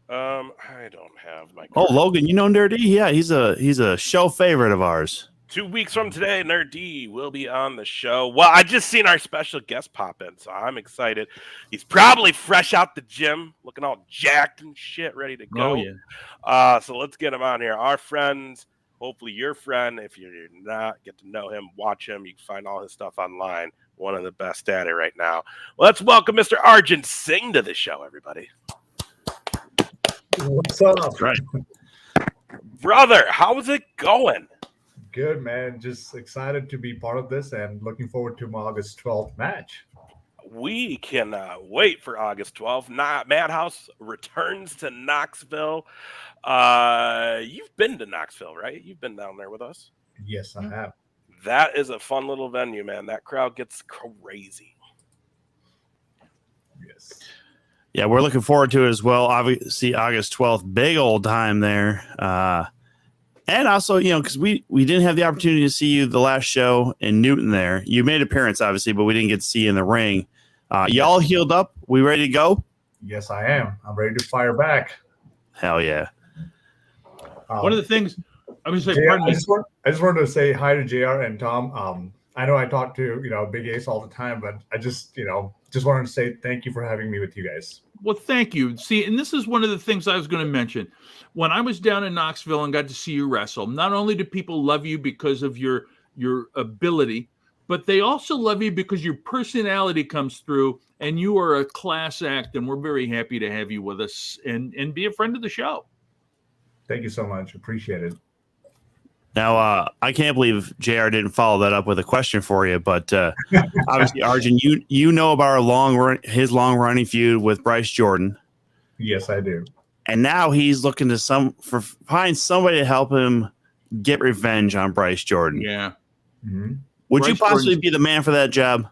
I don't have my. Oh, Logan, you know Nerdy? Yeah, he's a show favorite of ours. 2 weeks from today, Nerd D will be on the show. Well, I just seen our special guest pop in, so I'm excited. He's probably fresh out the gym, looking all jacked and shit, ready to go. Oh, yeah. So let's get him on here. Our friends, hopefully your friend. If you're not, get to know him, watch him. You can find all his stuff online. One of the best at it right now. Let's welcome Mr. Arjun Singh to the show, everybody. What's up? That's right. Brother, how's it going? Good, man. Just excited to be part of this and looking forward to my August 12th match. We cannot wait for August 12th. Madhouse returns to Knoxville. You've been to Knoxville, right? You've been down there with us. Yes, I have. That is a fun little venue, man. That crowd gets crazy. Yes. Yeah, we're looking forward to it as well. Obviously, August 12th, big old time there. And also, because we didn't have the opportunity to see you the last show in Newton there. You made an appearance, obviously, but we didn't get to see you in the ring. Y'all healed up? We ready to go? Yes, I am. I'm ready to fire back. Hell yeah. One of the things I was saying, JR, I just wanted to say hi to JR and Tom. I know I talk to Big Ace all the time, but I just wanted to say thank you for having me with you guys. Well, thank you. See, and this is one of the things I was going to mention. When I was down in Knoxville and got to see you wrestle, not only do people love you because of your ability, but they also love you because your personality comes through and you are a class act, and we're very happy to have you with us and be a friend of the show. Thank you so much. Appreciate it. Now, I can't believe JR didn't follow that up with a question for you, but obviously, Arjun, you know about his long running feud with Bryce Jordan. Yes, I do. And now he's looking to find somebody to help him get revenge on Bryce Jordan. Yeah. Mm-hmm. Would Bryce you possibly Jordan's- be the man for that job?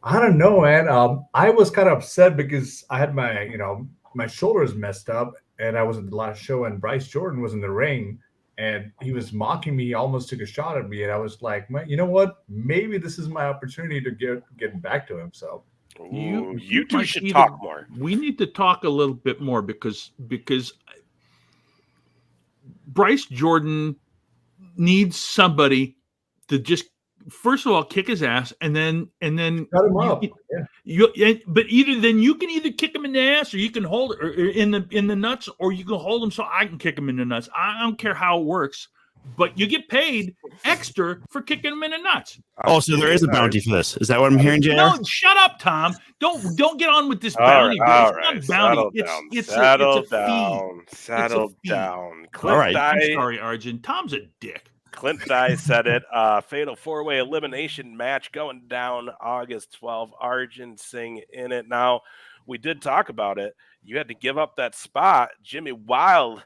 I don't know, man. I was kind of upset because I had my shoulders messed up, and I was at the last show, and Bryce Jordan was in the ring, and he was mocking me. He almost took a shot at me, and I was like, you know what? Maybe this is my opportunity to get back to him. So you two should talk more. We need to talk a little bit more because Bryce Jordan needs somebody to just first of all kick his ass and then cut him up. But you can either kick him in the ass or you can hold or in the nuts, or you can hold him so I can kick him in the nuts. I don't care how it works, but you get paid extra for kicking him in the nuts. Oh, so there is a bounty for this. Is that what I'm hearing, JR? No, shut up, Tom. Don't get on with this All bounty. right, It's not bounty. Settle It's a fee. Settle down. All right. I'm sorry, Arjun. Tom's a dick. Clint Dye said it. Fatal 4-way elimination match going down August 12th. Arjun Singh in it. Now, we did talk about it. You had to give up that spot. Jimmy Wild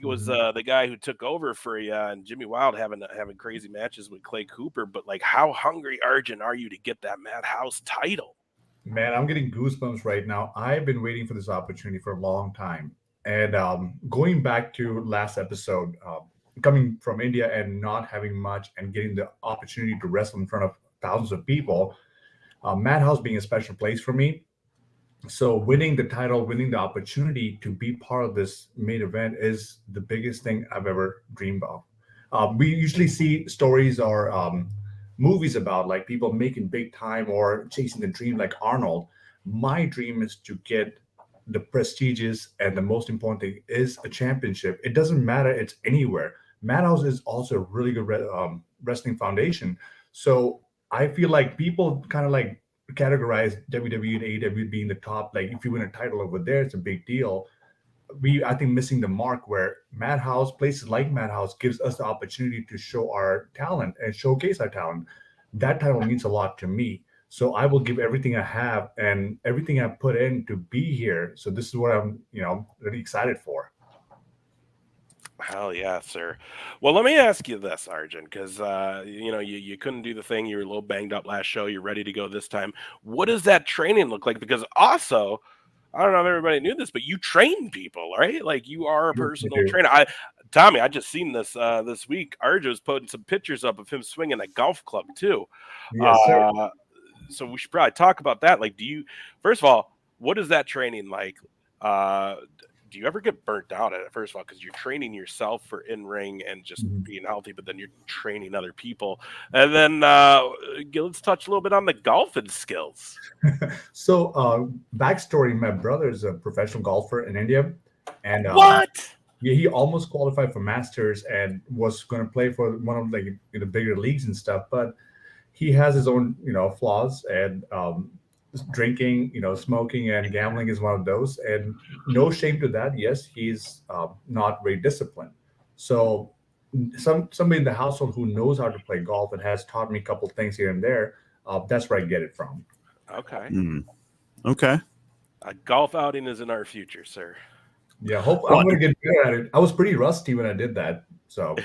was the guy who took over for you, and Jimmy Wild having crazy matches with Clay Cooper. But like, how hungry, Arjun, are you to get that Madhouse title? Man, I'm getting goosebumps right now. I've been waiting for this opportunity for a long time. And going back to last episode, coming from India and not having much and getting the opportunity to wrestle in front of thousands of people, Madhouse being a special place for me. So winning the title, winning the opportunity to be part of this main event is the biggest thing I've ever dreamed of. We usually see stories or movies about like people making big time or chasing the dream like Arnold. My dream is to get the prestigious and the most important thing is a championship. It doesn't matter. It's anywhere. Madhouse is also a really good wrestling foundation. So I feel like people kind of like categorize WWE and AEW being the top. Like if you win a title over there, it's a big deal. I think missing the mark where Madhouse, places like Madhouse gives us the opportunity to show our talent and showcase our talent. That title means a lot to me. So I will give everything I have and everything I put in to be here. So this is what I'm, really excited for. Hell yeah, sir. Well, let me ask you this, Arjun, because you couldn't do the thing. You were a little banged up last show. You're ready to go this time. What does that training look like? Because also, I don't know if everybody knew this, but you train people, right? Like you are a personal trainer. Tommy, I just seen this this week. Arjun was putting some pictures up of him swinging a golf club too. Yes, sir. So we should probably talk about that. Like, first of all, what is that training like? do you ever get burnt out at it? First of all, because you're training yourself for in ring and just Mhm. being healthy, but then you're training other people. And then let's touch a little bit on the golfing skills. So, backstory: my brother is a professional golfer in India, and What? yeah, he almost qualified for Masters and was going to play for one of the bigger leagues and stuff. But he has his own flaws, and drinking, smoking and gambling is one of those. And no shame to that. Yes, he's not very disciplined. So somebody in the household who knows how to play golf and has taught me a couple things here and there. That's where I get it from. Okay. Okay. A golf outing is in our future, sir. Yeah, hope I'm going to get better at it. I was pretty rusty when I did that. So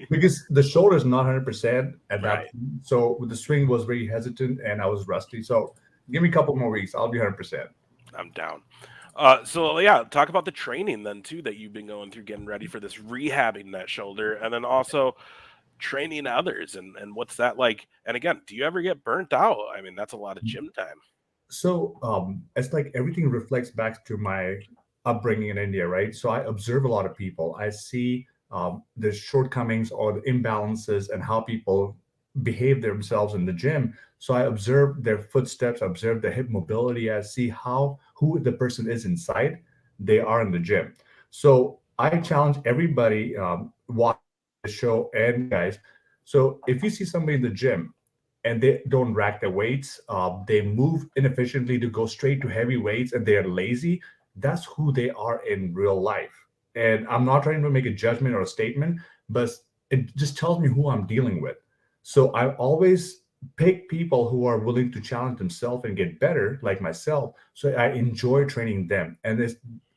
because the shoulder is not 100% at that Right. point. So the swing was very hesitant and I was rusty. So give me a couple more weeks. I'll be 100%. I'm down. So yeah, talk about the training then too that you've been going through, getting ready for this rehabbing that shoulder, and then also training others and what's that like? And again, do you ever get burnt out? I mean, that's a lot of gym time. So it's like everything reflects back to my upbringing in India, right? So I observe a lot of people. I see the shortcomings or the imbalances and how people behave themselves in the gym. So I observe their footsteps, observe their hip mobility. I see who the person is inside they are in the gym. So I challenge everybody watch the show and guys. So if you see somebody in the gym and they don't rack their weights, they move inefficiently to go straight to heavy weights, and they're lazy. That's who they are in real life. And I'm not trying to make a judgment or a statement, but it just tells me who I'm dealing with. So I always pick people who are willing to challenge themselves and get better, like myself. So I enjoy training them. And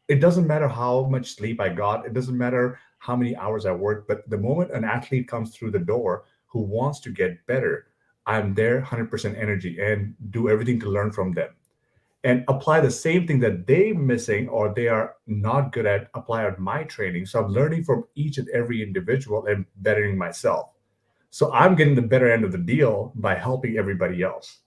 it doesn't matter how much sleep I got, it doesn't matter how many hours I work, but the moment an athlete comes through the door who wants to get better, I'm there 100% energy and do everything to learn from them and apply the same thing that they're missing or they are not good at, apply on my training. So I'm learning from each and every individual and bettering myself. So I'm getting the better end of the deal by helping everybody else.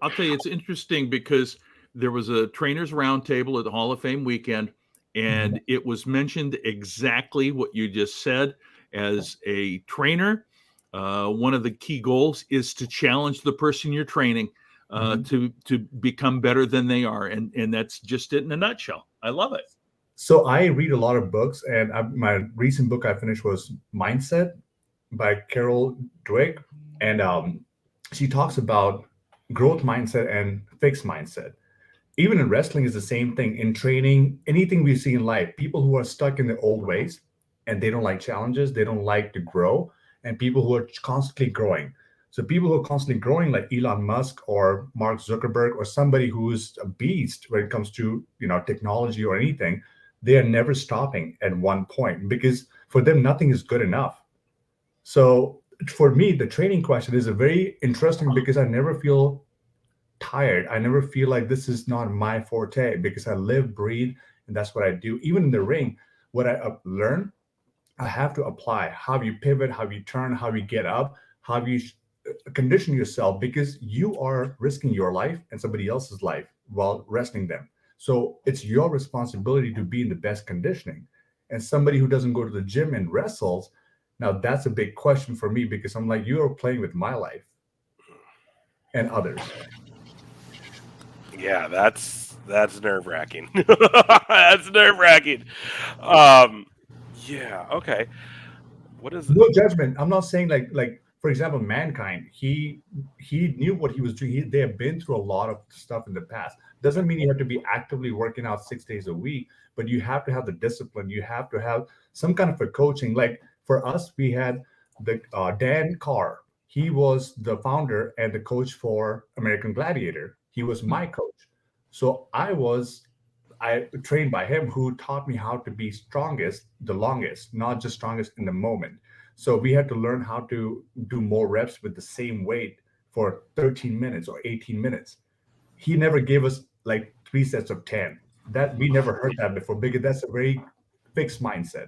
I'll tell you, it's interesting because there was a trainers roundtable at the Hall of Fame weekend, and it was mentioned exactly what you just said. As a trainer, one of the key goals is to challenge the person you're training to become better than they are, and that's just it in a nutshell. I love it. So I read a lot of books, and my recent book I finished was Mindset by Carol Dweck, and she talks about growth mindset and fixed mindset. Even in wrestling is the same thing. In training, anything we see in life, people who are stuck in the old ways and they don't like challenges, they don't like to grow, and people who are constantly growing. So people who are constantly growing, like Elon Musk or Mark Zuckerberg, or somebody who's a beast when it comes to technology or anything, they are never stopping at one point because for them nothing is good enough. So for me, the training question is a very interesting because I never feel tired. I never feel like this is not my forte because I live, breathe, and that's what I do. Even in the ring, what I learn, I have to apply. How you pivot, how you turn, how you get up, how you condition yourself because you are risking your life and somebody else's life while wrestling them. So it's your responsibility to be in the best conditioning. And somebody who doesn't go to the gym and wrestles, now that's a big question for me because I'm like, you are playing with my life and others. Yeah, that's nerve wracking. That's nerve wracking. Yeah. Okay. What is No judgment. I'm not saying like for example, Mankind. He knew what he was doing. They have been through a lot of stuff in the past. Doesn't mean you have to be actively working out 6 days a week, but you have to have the discipline. You have to have some kind of a coaching. Like for us, we had the Dan Carr. He was the founder and the coach for American Gladiator. He was my coach. So I trained by him, who taught me how to be strongest the longest, not just strongest in the moment. So we had to learn how to do more reps with the same weight for 13 minutes or 18 minutes. He never gave us like 3 sets of 10. That we never heard that before because that's a very fixed mindset.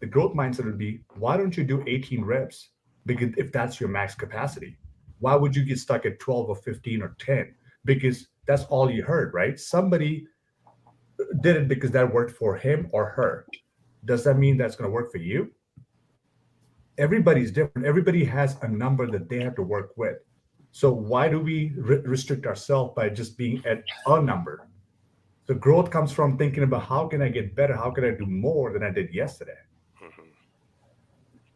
The growth mindset would be, why don't you do 18 reps? Because if that's your max capacity, why would you get stuck at 12 or 15 or 10? Because that's all you heard, right? Somebody did it because that worked for him or her. Does that mean that's going to work for you? Everybody's different. Everybody has a number that they have to work with. So why do we restrict ourselves by just being at a number? So growth comes from thinking about how can I get better? How can I do more than I did yesterday?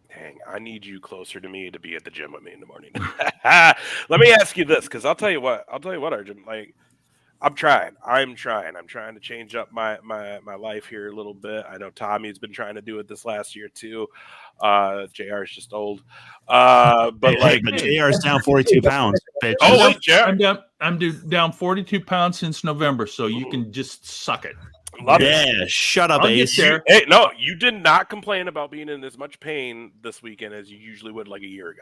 Dang, I need you closer to me to be at the gym with me in the morning. Let me ask you this, because I'll tell you what, Arjun. Like, I'm trying to change up my life here a little bit. I know Tommy's been trying to do it this last year too. JR is just old. But JR's down 42 pounds. Bitch. Oh wait, JR. I'm down 42 pounds since November, so you can just suck it. Shut up, I'll Ace. get there. Hey, no, you did not complain about being in as much pain this weekend as you usually would like a year ago.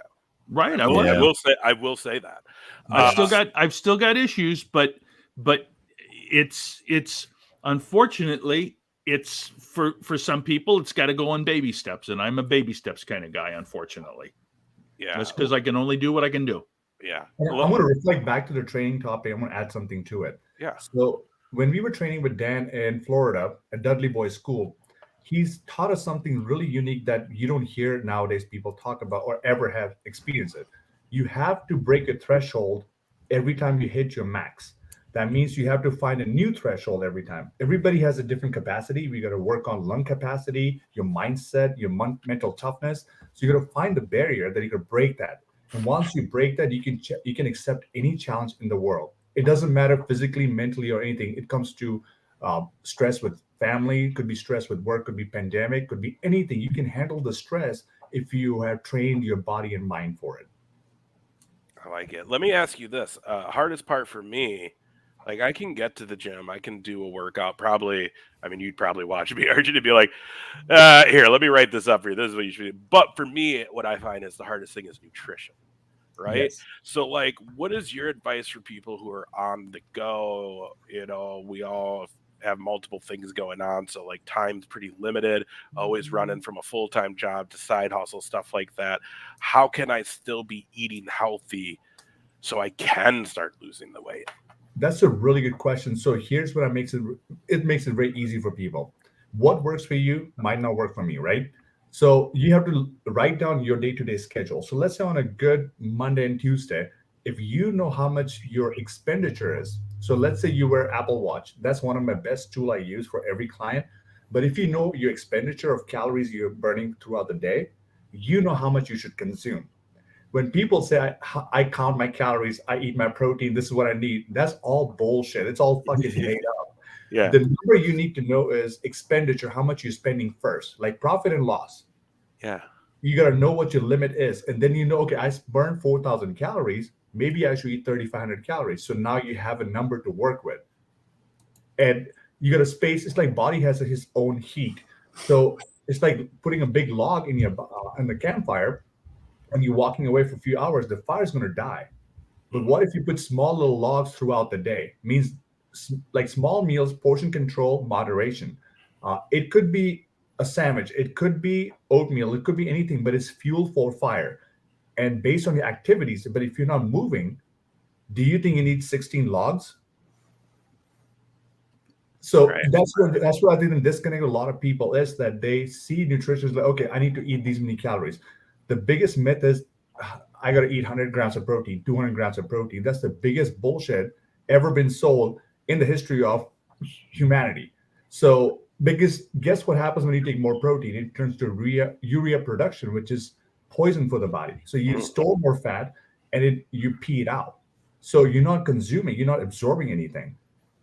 Right. I will say that. I've still got issues, but it's unfortunately it's for some people it's got to go in baby steps, and I'm a baby steps kind of guy, unfortunately. Yeah, that's because I can only do what I can do. Yeah, I'm going to reflect back to the training topic. I'm going to add something to it. Yeah. So when we were training with Dan in Florida at Dudley Boys School, he's taught us something really unique that you don't hear nowadays people talk about or ever have experienced it. You have to break a threshold every time you hit your max. That means you have to find a new threshold every time. Everybody has a different capacity. We got to work on lung capacity, your mindset, your mental toughness. So you got to find the barrier that you can break that. And once you break that, you can accept any challenge in the world. It doesn't matter physically, mentally, or anything. It comes to stress with family, could be stress with work, could be pandemic, could be anything. You can handle the stress if you have trained your body and mind for it. I like it. Let me ask you this. Hardest part for me, like I can get to the gym, I can do a workout. Probably, I mean, you'd probably watch me, Arjun, to be like, here, let me write this up for you. This is what you should do. But for me, what I find is the hardest thing is nutrition. Right. Yes. So like, what is your advice for people who are on the go? You know, we all have multiple things going on. So like time's pretty limited, always running from a full-time job to side hustle, stuff like that. How can I still be eating healthy so I can start losing the weight? That's a really good question. So here's what makes it very easy for people. What works for you might not work for me, right? So you have to write down your day-to-day schedule. So let's say on a good Monday and Tuesday, if you know how much your expenditure is. So let's say you wear Apple Watch. That's one of my best tool I use for every client. But if you know your expenditure of calories you're burning throughout the day, you know how much you should consume. When people say, I count my calories, I eat my protein, this is what I need, that's all bullshit. It's all fucking made up. Yeah. The number you need to know is expenditure, how much you're spending first, like profit and loss. Yeah. You got to know what your limit is. And then you know, okay, I burned 4,000 calories. Maybe I should eat 3,500 calories. So now you have a number to work with. And you got a space. It's like body has his own heat. So it's like putting a big log in the campfire and you're walking away for a few hours, the fire's going to die. But what if you put small little logs throughout the day? Means like small meals, portion control, moderation. It could be a sandwich, it could be oatmeal, it could be anything, but it's fuel for fire. And based on your activities, but if you're not moving, do you think you need 16 logs? So right. That's what I think the disconnect with a lot of people is that they see nutrition as like, okay, I need to eat these many calories. The biggest myth is I got to eat 100 grams of protein, 200 grams of protein. That's the biggest bullshit ever been sold in the history of humanity. So because guess what happens when you take more protein? It turns to urea production, which is poison for the body. So you store more fat and you pee it out. So you're not consuming, you're not absorbing anything.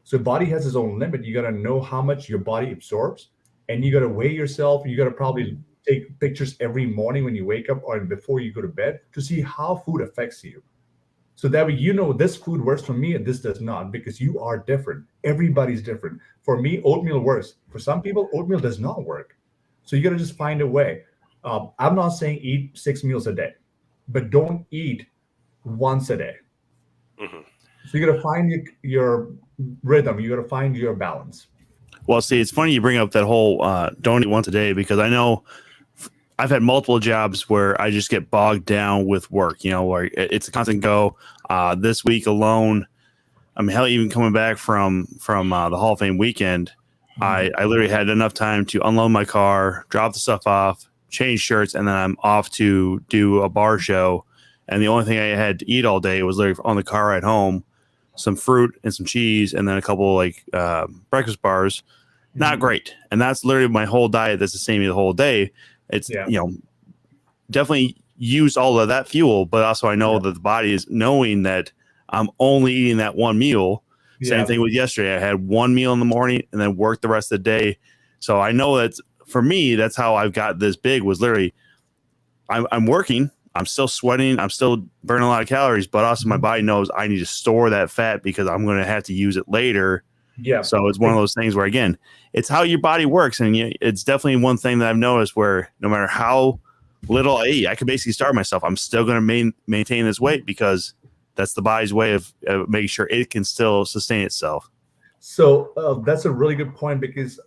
So body has its own limit. You got to know how much your body absorbs, and you got to weigh yourself. You got to probably take pictures every morning when you wake up or before you go to bed to see how food affects you. So that way, you know, this food works for me and this does not, because you are different. Everybody's different. For me, oatmeal works. For some people, oatmeal does not work. So you got to just find a way. I'm not saying eat 6 meals a day, but don't eat once a day. Mm-hmm. So you got to find your rhythm. You got to find your balance. Well, see, it's funny you bring up that whole don't eat once a day, because I know I've had multiple jobs where I just get bogged down with work, you know, where it's a constant go. This week alone, I mean, hell, even coming back from the Hall of Fame weekend, I literally had enough time to unload my car, drop the stuff off, change shirts, and then I'm off to do a bar show. And the only thing I had to eat all day was literally on the car ride home, some fruit and some cheese, and then a couple like breakfast bars. Not great. And that's literally my whole diet. That's the same the whole day. It's, definitely use all of that fuel, but also I know that the body is knowing that I'm only eating that one meal. Same thing with yesterday. I had one meal in the morning and then worked the rest of the day. So I know that for me, that's how I've got this big was literally I'm working. I'm still sweating. I'm still burning a lot of calories, but also my body knows I need to store that fat because I'm going to have to use it later. Yeah. So it's one of those things where, again, it's how your body works. And it's definitely one thing that I've noticed where no matter how little I eat, I can basically starve myself. I'm still going to maintain this weight because that's the body's way of making sure it can still sustain itself. So that's a really good point because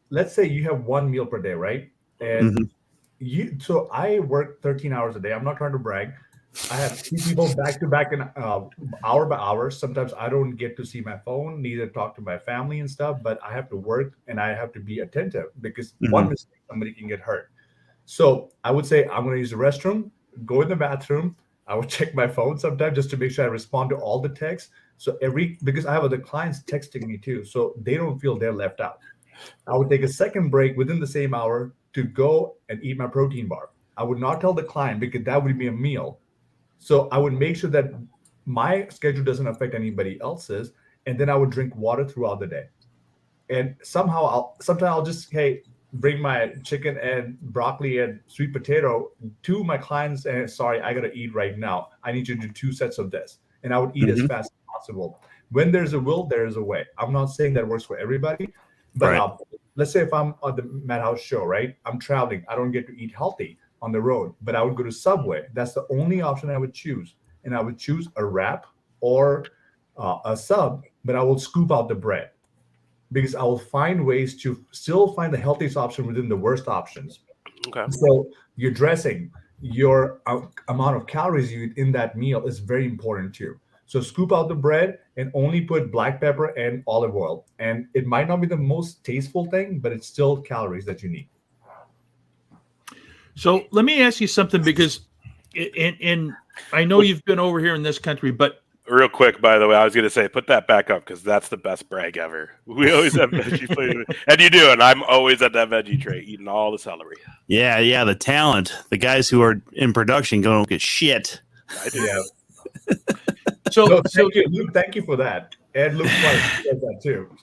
let's say you have one meal per day, right? And so I work 13 hours a day. I'm not trying to brag. I have two people back to back and hour by hour. Sometimes I don't get to see my phone, neither talk to my family and stuff, but I have to work and I have to be attentive because one mistake, somebody can get hurt. So I would say I'm going to use the restroom, go in the bathroom. I would check my phone sometimes just to make sure I respond to all the texts. So because I have other clients texting me too, so they don't feel they're left out. I would take a second break within the same hour to go and eat my protein bar. I would not tell the client because that would be a meal. So I would make sure that my schedule doesn't affect anybody else's. And then I would drink water throughout the day. And sometimes I'll just, bring my chicken and broccoli and sweet potato to my clients and sorry, I got to eat right now. I need you to do 2 sets of this. And I would eat as fast as possible. When there's a will, there is a way. I'm not saying that works for everybody, but let's say if I'm on the Madhouse show, right? I'm traveling. I don't get to eat healthy on the road, but I would go to Subway. That's the only option I would choose. And I would choose a wrap or a sub, but I will scoop out the bread because I will find ways to still find the healthiest option within the worst options. Okay. So your dressing, your amount of calories you eat in that meal is very important too. So scoop out the bread and only put black pepper and olive oil. And it might not be the most tasteful thing, but it's still calories that you need. So let me ask you something because I know you've been over here in this country, but real quick, by the way, I was going to say, put that back up because that's the best brag ever. We always have veggie plates, and you do, and I'm always at that veggie tray eating all the celery. Yeah, the talent, the guys who are in production don't get shit. I do. Yeah. So thank you, Luke. Thank you for that, and Luke does that too.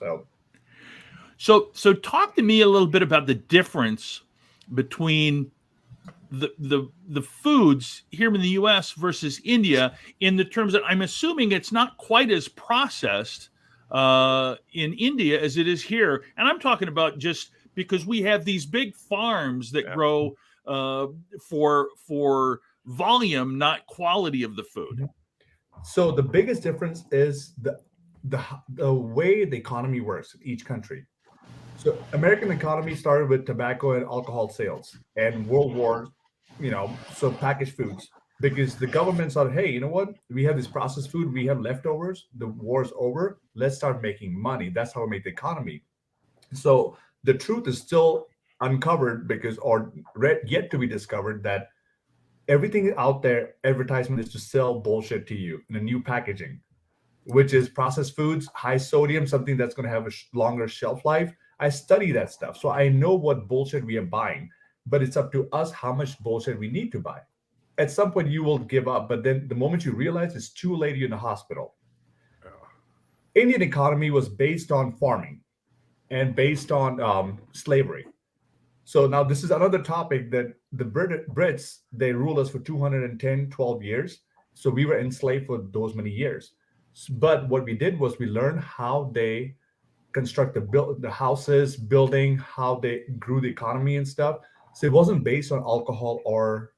So talk to me a little bit about the difference between the foods here in the U.S. versus India in the terms that I'm assuming it's not quite as processed in India as it is here. And I'm talking about just because we have these big farms that grow for volume, not quality of the food. So the biggest difference is the way the economy works in each country. So American economy started with tobacco and alcohol sales and World War, so packaged foods, because the government thought, hey, you know what? We have this processed food. We have leftovers. The war's over. Let's start making money. That's how we make the economy. So the truth is still uncovered yet to be discovered that everything out there, advertisement is to sell bullshit to you in a new packaging, which is processed foods, high sodium, something that's going to have a longer shelf life. I study that stuff. So I know what bullshit we are buying, but it's up to us how much bullshit we need to buy. At some point you will give up, but then the moment you realize it's too late, you're in the hospital. Indian economy was based on farming and based on slavery. So now this is another topic that the Brits, they ruled us for 12 years. So we were enslaved for those many years. But what we did was we learned how they construct the houses, building, how they grew the economy and stuff. So it wasn't based on alcohol or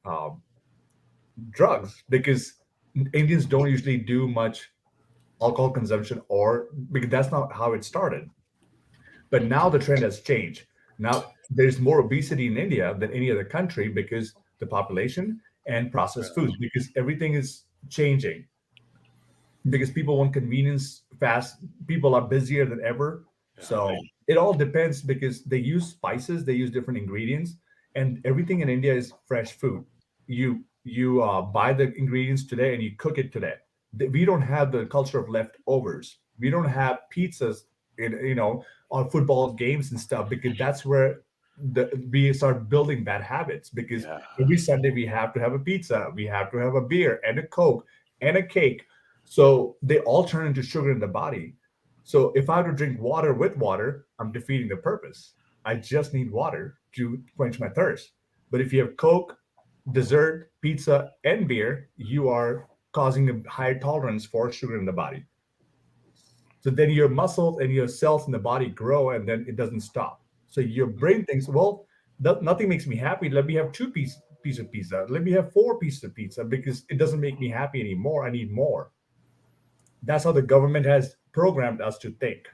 drugs, because Indians don't usually do much alcohol consumption, because that's not how it started. But now the trend has changed. Now there's more obesity in India than any other country because the population and processed foods, because everything is changing. Because people want convenience, fast. People are busier than ever. So It all depends because they use spices, they use different ingredients, and everything in India is fresh food. You buy the ingredients today and you cook it today. We don't have the culture of leftovers. We don't have pizzas in on football games and stuff because that's where we start building bad habits because Yeah. every Sunday we have to have a pizza, we have to have a beer and a Coke and a cake. So they all turn into sugar in the body. So if I have to drink water with water, I'm defeating the purpose. I just need water to quench my thirst. But if you have Coke, dessert, pizza, and beer, you are causing a higher tolerance for sugar in the body. So then your muscles and your cells in the body grow, and then it doesn't stop. So your brain thinks, well, nothing makes me happy. Let me have piece of pizza. Let me have four pieces of pizza because it doesn't make me happy anymore. I need more. That's how the government has programmed us to think.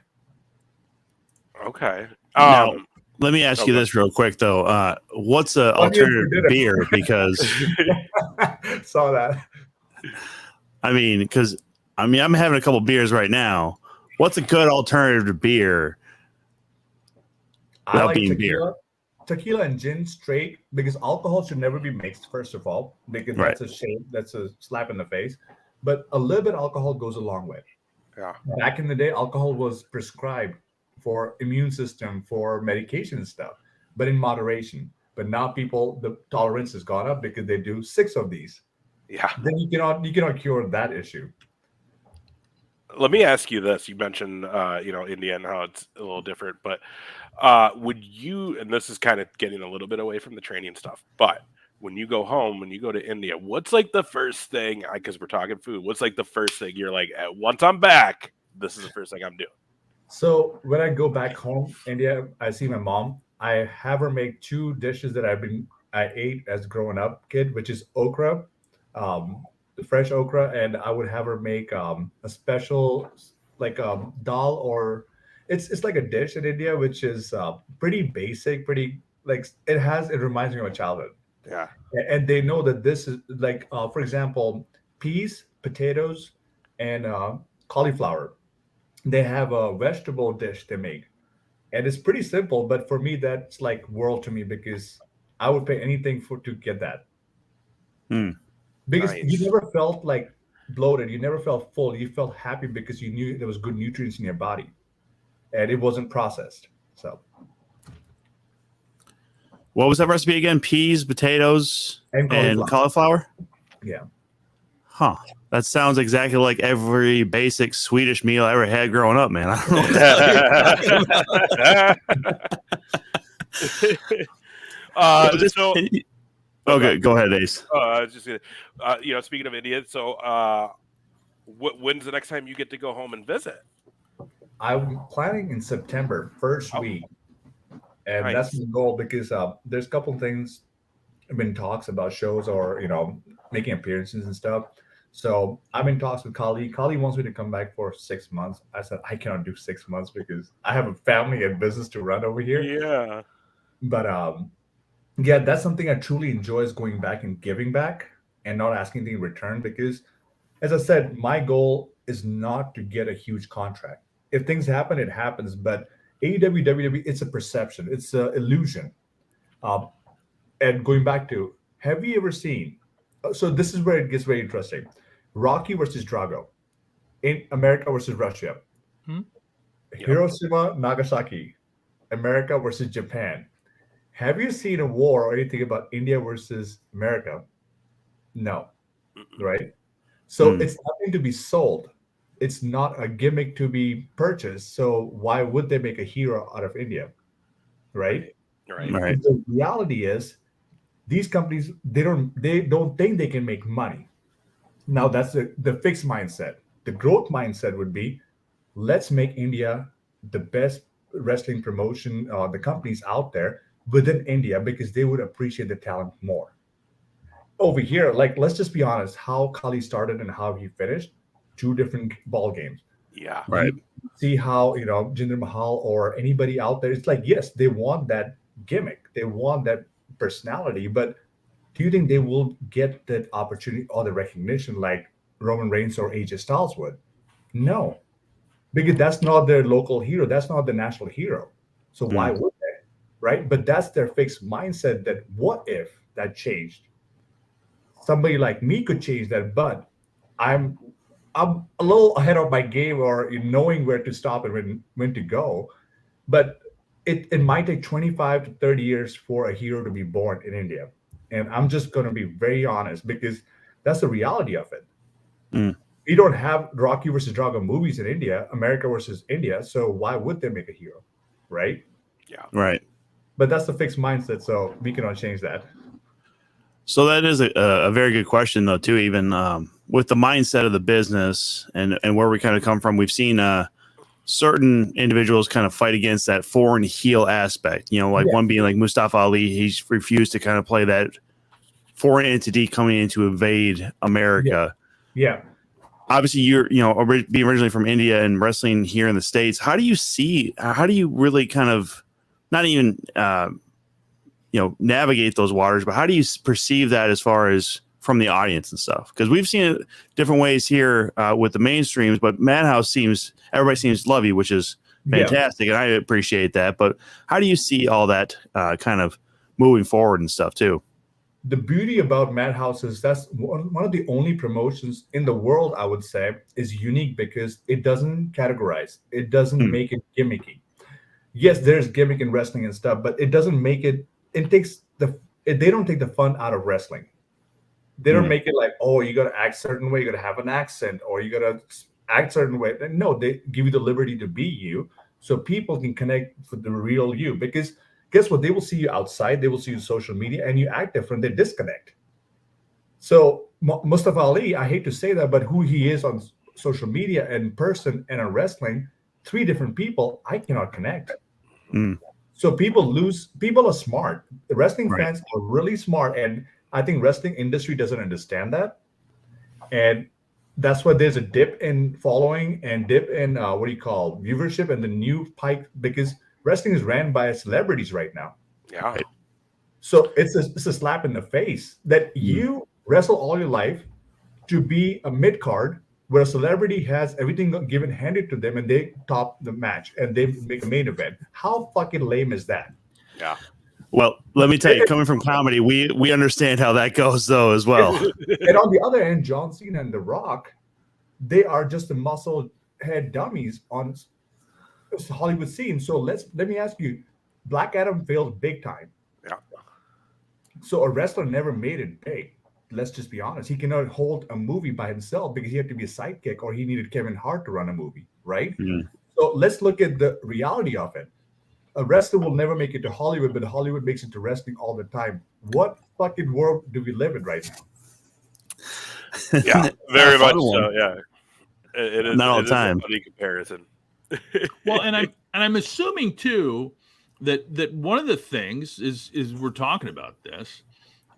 Okay. Now, let me ask you okay. this real quick, though. What's an alternative to beer? Because saw that. I mean, I'm having a couple beers right now. What's a good alternative to beer without being beer? Tequila and gin straight because alcohol should never be mixed. First of all, because that's a shame. That's a slap in the face. But a little bit of alcohol goes a long way. Yeah. Back in the day, alcohol was prescribed for immune system, for medication and stuff, but in moderation. But now the tolerance has gone up because they do 6 of these. Yeah. Then you cannot cure that issue. Let me ask you this. You mentioned, India and how it's a little different, but would you, and this is kind of getting a little bit away from the training stuff, but when you go home, when you go to India, what's like the first thing, because we're talking food, what's like the first thing you're like, once I'm back, this is the first thing I'm doing? So when I go back home, India, I see my mom. I have her make 2 dishes that I ate as growing up kid, which is okra, the fresh okra, and I would have her make a special like dal or it's like a dish in India which is pretty basic, pretty like it reminds me of my childhood. Yeah. And they know that this is like for example, peas, potatoes, and cauliflower. They have a vegetable dish they make, and it's pretty simple. But for me, that's like world to me because I would pay anything to get that. Because you never felt like bloated, you never felt full. You felt happy because you knew there was good nutrients in your body, and it wasn't processed. So, what was that recipe again? Peas, potatoes, and cauliflower. Yeah. Huh. That sounds exactly like every basic Swedish meal I ever had growing up, man. I don't know what the hell you're okay, go ahead, Ace. I was just gonna, speaking of India, so when's the next time you get to go home and visit? I'm planning in September, first week, and that's my goal because there's a couple of things. I've been talks about shows or making appearances and stuff. So I'm in talks with Kali. Kali wants me to come back for 6 months. I said I cannot do 6 months because I have a family and business to run over here. Yeah. But yeah, that's something I truly enjoy is going back and giving back and not asking anything in return because, as I said, my goal is not to get a huge contract. If things happen, it happens. But AEW, WWE, it's a perception. It's an illusion. And going back to, have you ever seen? So this is where it gets very interesting. Rocky versus Drago in America versus Russia. Hiroshima, Nagasaki, America versus Japan. Have you seen a war or anything about India versus America? No. Right? So it's nothing to be sold. It's not a gimmick to be purchased. So why would they make a hero out of India? Right? Right. The reality is these companies, they don't think they can make money. Now that's the fixed mindset. The growth mindset would be, let's make India the best wrestling promotion, the companies out there within India because they would appreciate the talent more. Over here, like let's just be honest, how Kali started and how he finished, 2 different ball games. Yeah. Right. See how Jinder Mahal or anybody out there, it's like yes, they want that gimmick, they want that personality, but do you think they will get that opportunity or the recognition like Roman Reigns or AJ Styles would? No, because that's not their local hero. That's not the national hero. So why would they? Right? But that's their fixed mindset that what if that changed? Somebody like me could change that, but I'm I'm a little ahead of my game or in knowing where to stop and when to go. But it might take 25 to 30 years for a hero to be born in India. And I'm just going to be very honest because that's the reality of it. We don't have Rocky versus Drago movies in India, America versus India. So why would they make a hero? Right? Yeah. Right. But that's the fixed mindset. So we cannot change that. So that is a very good question, though, too. Even with the mindset of the business and where we kind of come from, we've seen certain individuals kind of fight against that foreign heel aspect. Like one being like Mustafa Ali. He's refused to kind of play that foreign entity coming in to invade America. Yeah. Obviously, you're being originally from India and wrestling here in the States. How do you really kind of not even navigate those waters, but how do you perceive that as far as from the audience and stuff? Because we've seen it different ways here with the mainstreams, but Madhouse everybody seems to love you, which is fantastic, and I appreciate that. But how do you see all that kind of moving forward and stuff too? The beauty about Madhouse is that's one of the only promotions in the world, I would say, is unique because it doesn't categorize. It doesn't make it gimmicky. Yes, there's gimmick in wrestling and stuff, but it doesn't make it. They don't take the fun out of wrestling. They don't make it like, oh, you got to act certain way, you got to have an accent, or you got to act certain way. No, they give you the liberty to be you, so people can connect with the real you. Because guess what? They will see you outside, they will see you on social media, and you act different. They disconnect. So Mustafa Ali, I hate to say that, but who he is on social media and in person and on wrestling, 3 different people, I cannot connect. So people are smart. The wrestling fans are really smart. And I think wrestling industry doesn't understand that. And that's why there's a dip in following and dip in viewership and the new pike, because wrestling is ran by celebrities right now. Yeah. So it's a slap in the face that you wrestle all your life to be a mid card where a celebrity has everything handed to them and they top the match and they make a main event. How fucking lame is that? Yeah. Well, let me tell you, coming from comedy, we understand how that goes, though, as well. And on the other end, John Cena and The Rock, they are just the muscle head dummies on Hollywood scene. So let me ask you, Black Adam failed big time. Yeah. So a wrestler never made it big. Let's just be honest. He cannot hold a movie by himself because he had to be a sidekick, or he needed Kevin Hart to run a movie, right? So let's look at the reality of it. A wrestler will never make it to Hollywood, but Hollywood makes it to wrestling all the time. What fucking world do we live in right now? Yeah, very much so. Yeah, it is not all the the time. A funny comparison. Well, and I'm assuming too that one of the things is we're talking about this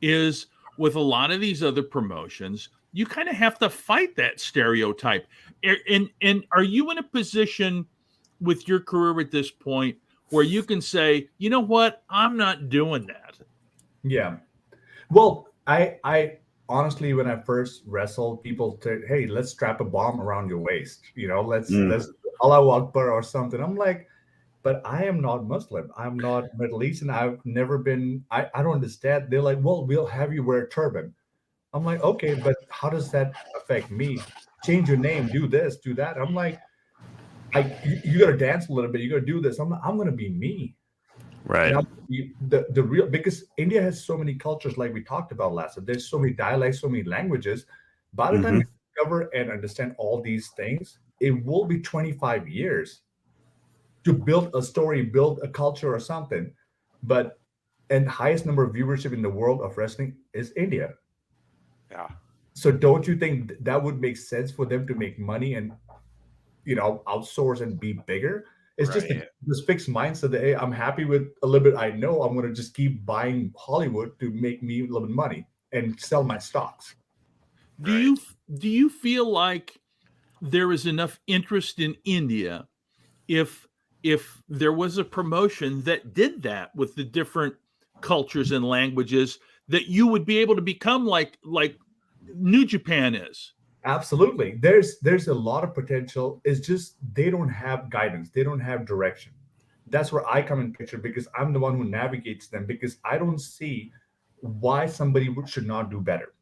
is with a lot of these other promotions, you kind of have to fight that stereotype. And are you in a position with your career at this point where you can say, you know what, I'm not doing that? Yeah. Well, I honestly, when I first wrestled, people said, hey, let's strap a bomb around your waist. Let's Allahu Akbar or something. I'm like, but I am not Muslim. I'm not Middle Eastern. I've never been, I don't understand. They're like, well, we'll have you wear a turban. I'm like, okay, but how does that affect me? Change your name, do this, do that. I'm like, you got to dance a little bit. You got to do this. I'm going to be me. Right. The real, because India has so many cultures, like we talked about last time. There's so many dialects, so many languages. By the time you discover and understand all these things, it will be 25 years to build a story, build a culture or something. And highest number of viewership in the world of wrestling is India. Yeah. So don't you think that would make sense for them to make money and outsource and be bigger? It's just this fixed mindset that, hey, I'm happy with a little bit. I know I'm going to just keep buying Hollywood to make me a little bit of money and sell my stocks. Do you feel like there is enough interest in India if there was a promotion that did that with the different cultures and languages, that you would be able to become like New Japan is? Absolutely. There's a lot of potential. It's just they don't have guidance. They don't have direction. That's where I come in picture, because I'm the one who navigates them, because I don't see why somebody should not do better.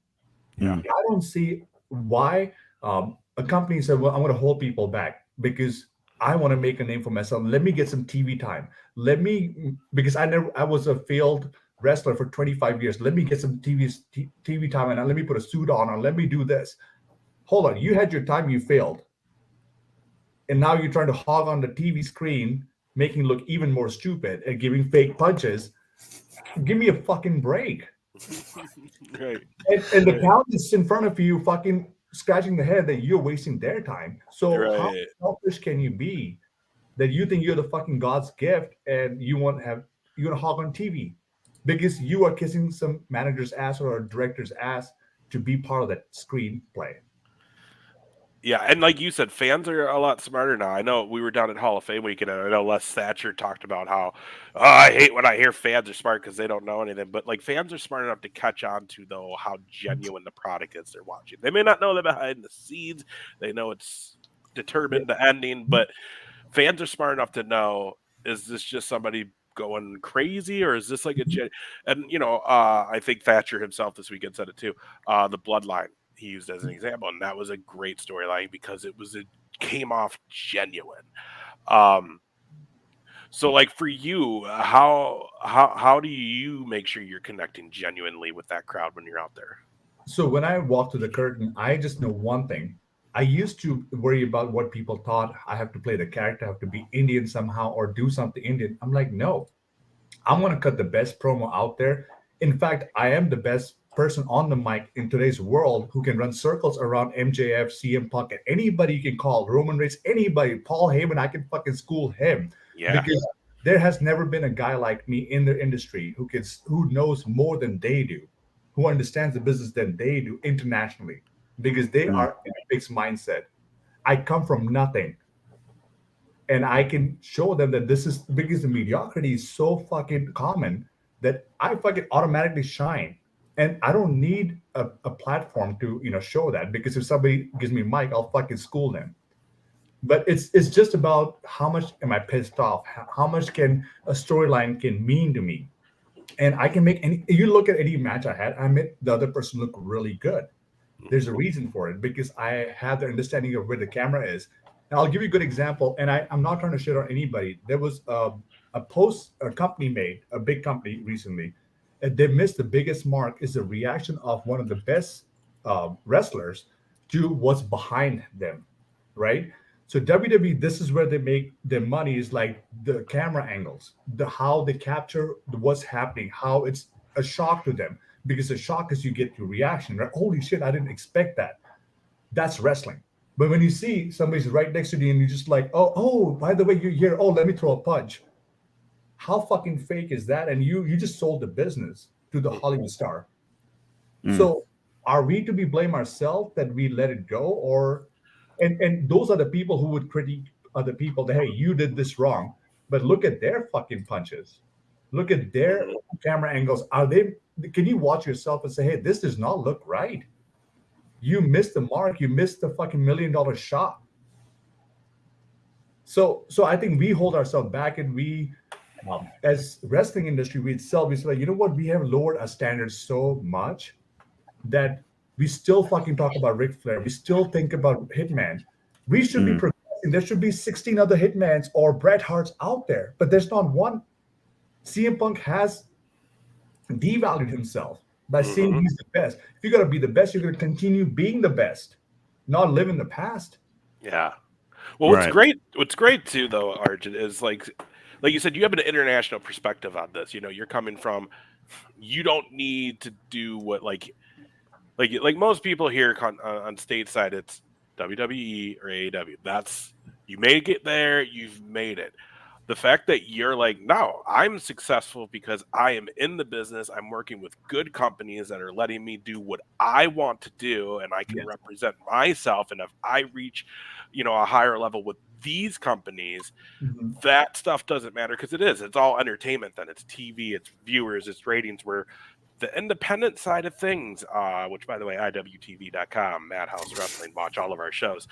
Yeah. I don't see why a company said, well, I'm going to hold people back because I want to make a name for myself. Let me get some TV time. Because I was a failed wrestler for 25 years. Let me get some TV time, and let me put a suit on, and let me do this. Hold on. You had your time, you failed. And now you're trying to hog on the TV screen, making it look even more stupid and giving fake punches. Give me a fucking break. Right. And the talent is in front of you, fucking scratching the head that you're wasting their time. So how selfish can you be that you think you're the fucking God's gift and you want to hog on TV because you are kissing some manager's ass or a director's ass to be part of that screenplay? Yeah, and like you said, fans are a lot smarter now. I know we were down at Hall of Fame weekend, and I know Les Thatcher talked about how I hate when I hear fans are smart because they don't know anything. But like fans are smart enough to catch on to though how genuine the product is they're watching. They may not know the behind the scenes, they know it's determined the ending, but fans are smart enough to know, is this just somebody going crazy, or is this like and I think Thatcher himself this weekend said it too. The bloodline he used as an example, and that was a great storyline because it came off genuine. So like for you, how do you make sure you're connecting genuinely with that crowd when you're out there? So when I walk through the curtain, I just know one thing. I used to worry about what people thought. I have to play the character, I have to be Indian somehow or do something Indian. I'm like, no, I'm going to cut the best promo out there. In fact, I am the best person on the mic in today's world who can run circles around MJF, CM Punk, and anybody you can call, Roman Reigns, anybody, Paul Heyman, I can fucking school him. Yeah. Because there has never been a guy like me in the industry who knows more than they do, who understands the business than they do internationally, because they are in a fixed mindset. I come from nothing. And I can show them that this is because the mediocrity is so fucking common that I fucking automatically shine. And I don't need a platform to show that, because if somebody gives me a mic, I'll fucking school them. But it's just about how much am I pissed off? How much can a storyline can mean to me? And I can make any. You look at any match I had, I made the other person look really good. There's a reason for it, because I have the understanding of where the camera is. And I'll give you a good example. And I'm not trying to shit on anybody. There was a post a company made, a big company recently. And they missed the biggest mark is the reaction of one of the best wrestlers to what's behind them, right? So WWE, this is where they make their money, is like the camera angles, how they capture what's happening, how it's a shock to them. Because the shock is you get your reaction, right? Holy shit, I didn't expect that. That's wrestling. But when you see somebody's right next to you and you're just like, oh, by the way, you're here. Oh, let me throw a punch. How fucking fake is that? And you just sold the business to the Hollywood star. So are we to be blame ourselves that we let it go? Or and those are the people who would critique other people that, hey, you did this wrong. But look at their fucking punches. Look at their camera angles. Can you watch yourself and say, hey, this does not look right? You missed the mark. You missed the fucking $1 million shot. So I think we hold ourselves back, and we, as wrestling industry, we say, like, you know what? We have lowered our standards so much that we still fucking talk about Ric Flair. We still think about Hitman. We should be progressing. There should be 16 other Hitmans or Bret Harts out there, but there's not one. CM Punk has devalued himself by saying he's the best. If you got to be the best, you're going to continue being the best, not live in the past. Yeah. Well, what's great too, though, Arjun, is like you said, you have an international perspective on this. You're coming from, you don't need to do what like most people here on stateside, it's WWE or AEW. That's, you make it there, you've made it. The fact that you're like, no, I'm successful because I am in the business. I'm working with good companies that are letting me do what I want to do, and I can represent myself. And if I reach, a higher level with these companies, that stuff doesn't matter, because it's all entertainment. Then it's TV, it's viewers, it's ratings. Where the independent side of things, which, by the way, IWTV.com, Madhouse Wrestling, watch all of our shows,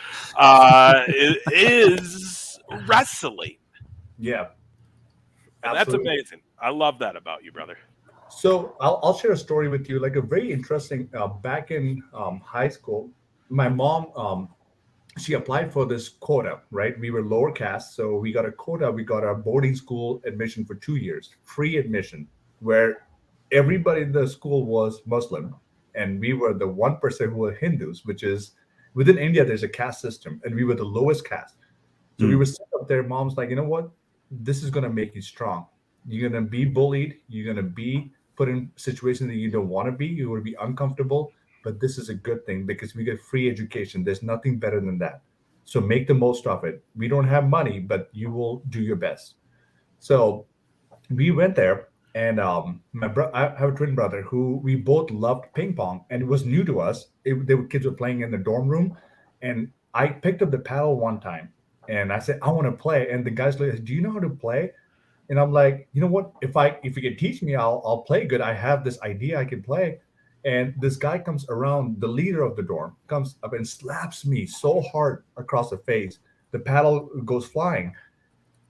is wrestling. Yeah. And that's amazing. I love that about you, brother. So I'll share a story with you, like a very interesting. Back in high school, my mom she applied for this quota. Right, we were lower caste, so we got a quota. We got a boarding school admission for 2 years, free admission, where everybody in the school was Muslim, and we were the 1% who were Hindus, which is within India. There's a caste system, and we were the lowest caste. So we were set up there. Mom's like, you know what? This is gonna make you strong. You're gonna be bullied. You're gonna be put in situations that you don't want to be. You will be uncomfortable. But this is a good thing because we get free education. There's nothing better than that. So make the most of it. We don't have money, but you will do your best. So we went there, and I have a twin brother who we both loved ping pong, and it was new to us. Kids were playing in the dorm room, and I picked up the paddle one time, and I said, I want to play. And the guy's like, do you know how to play? And I'm like, you know what? If you can teach me, I'll play good. I have this idea I can play. And this guy comes around, the leader of the dorm comes up and slaps me so hard across the face. The paddle goes flying.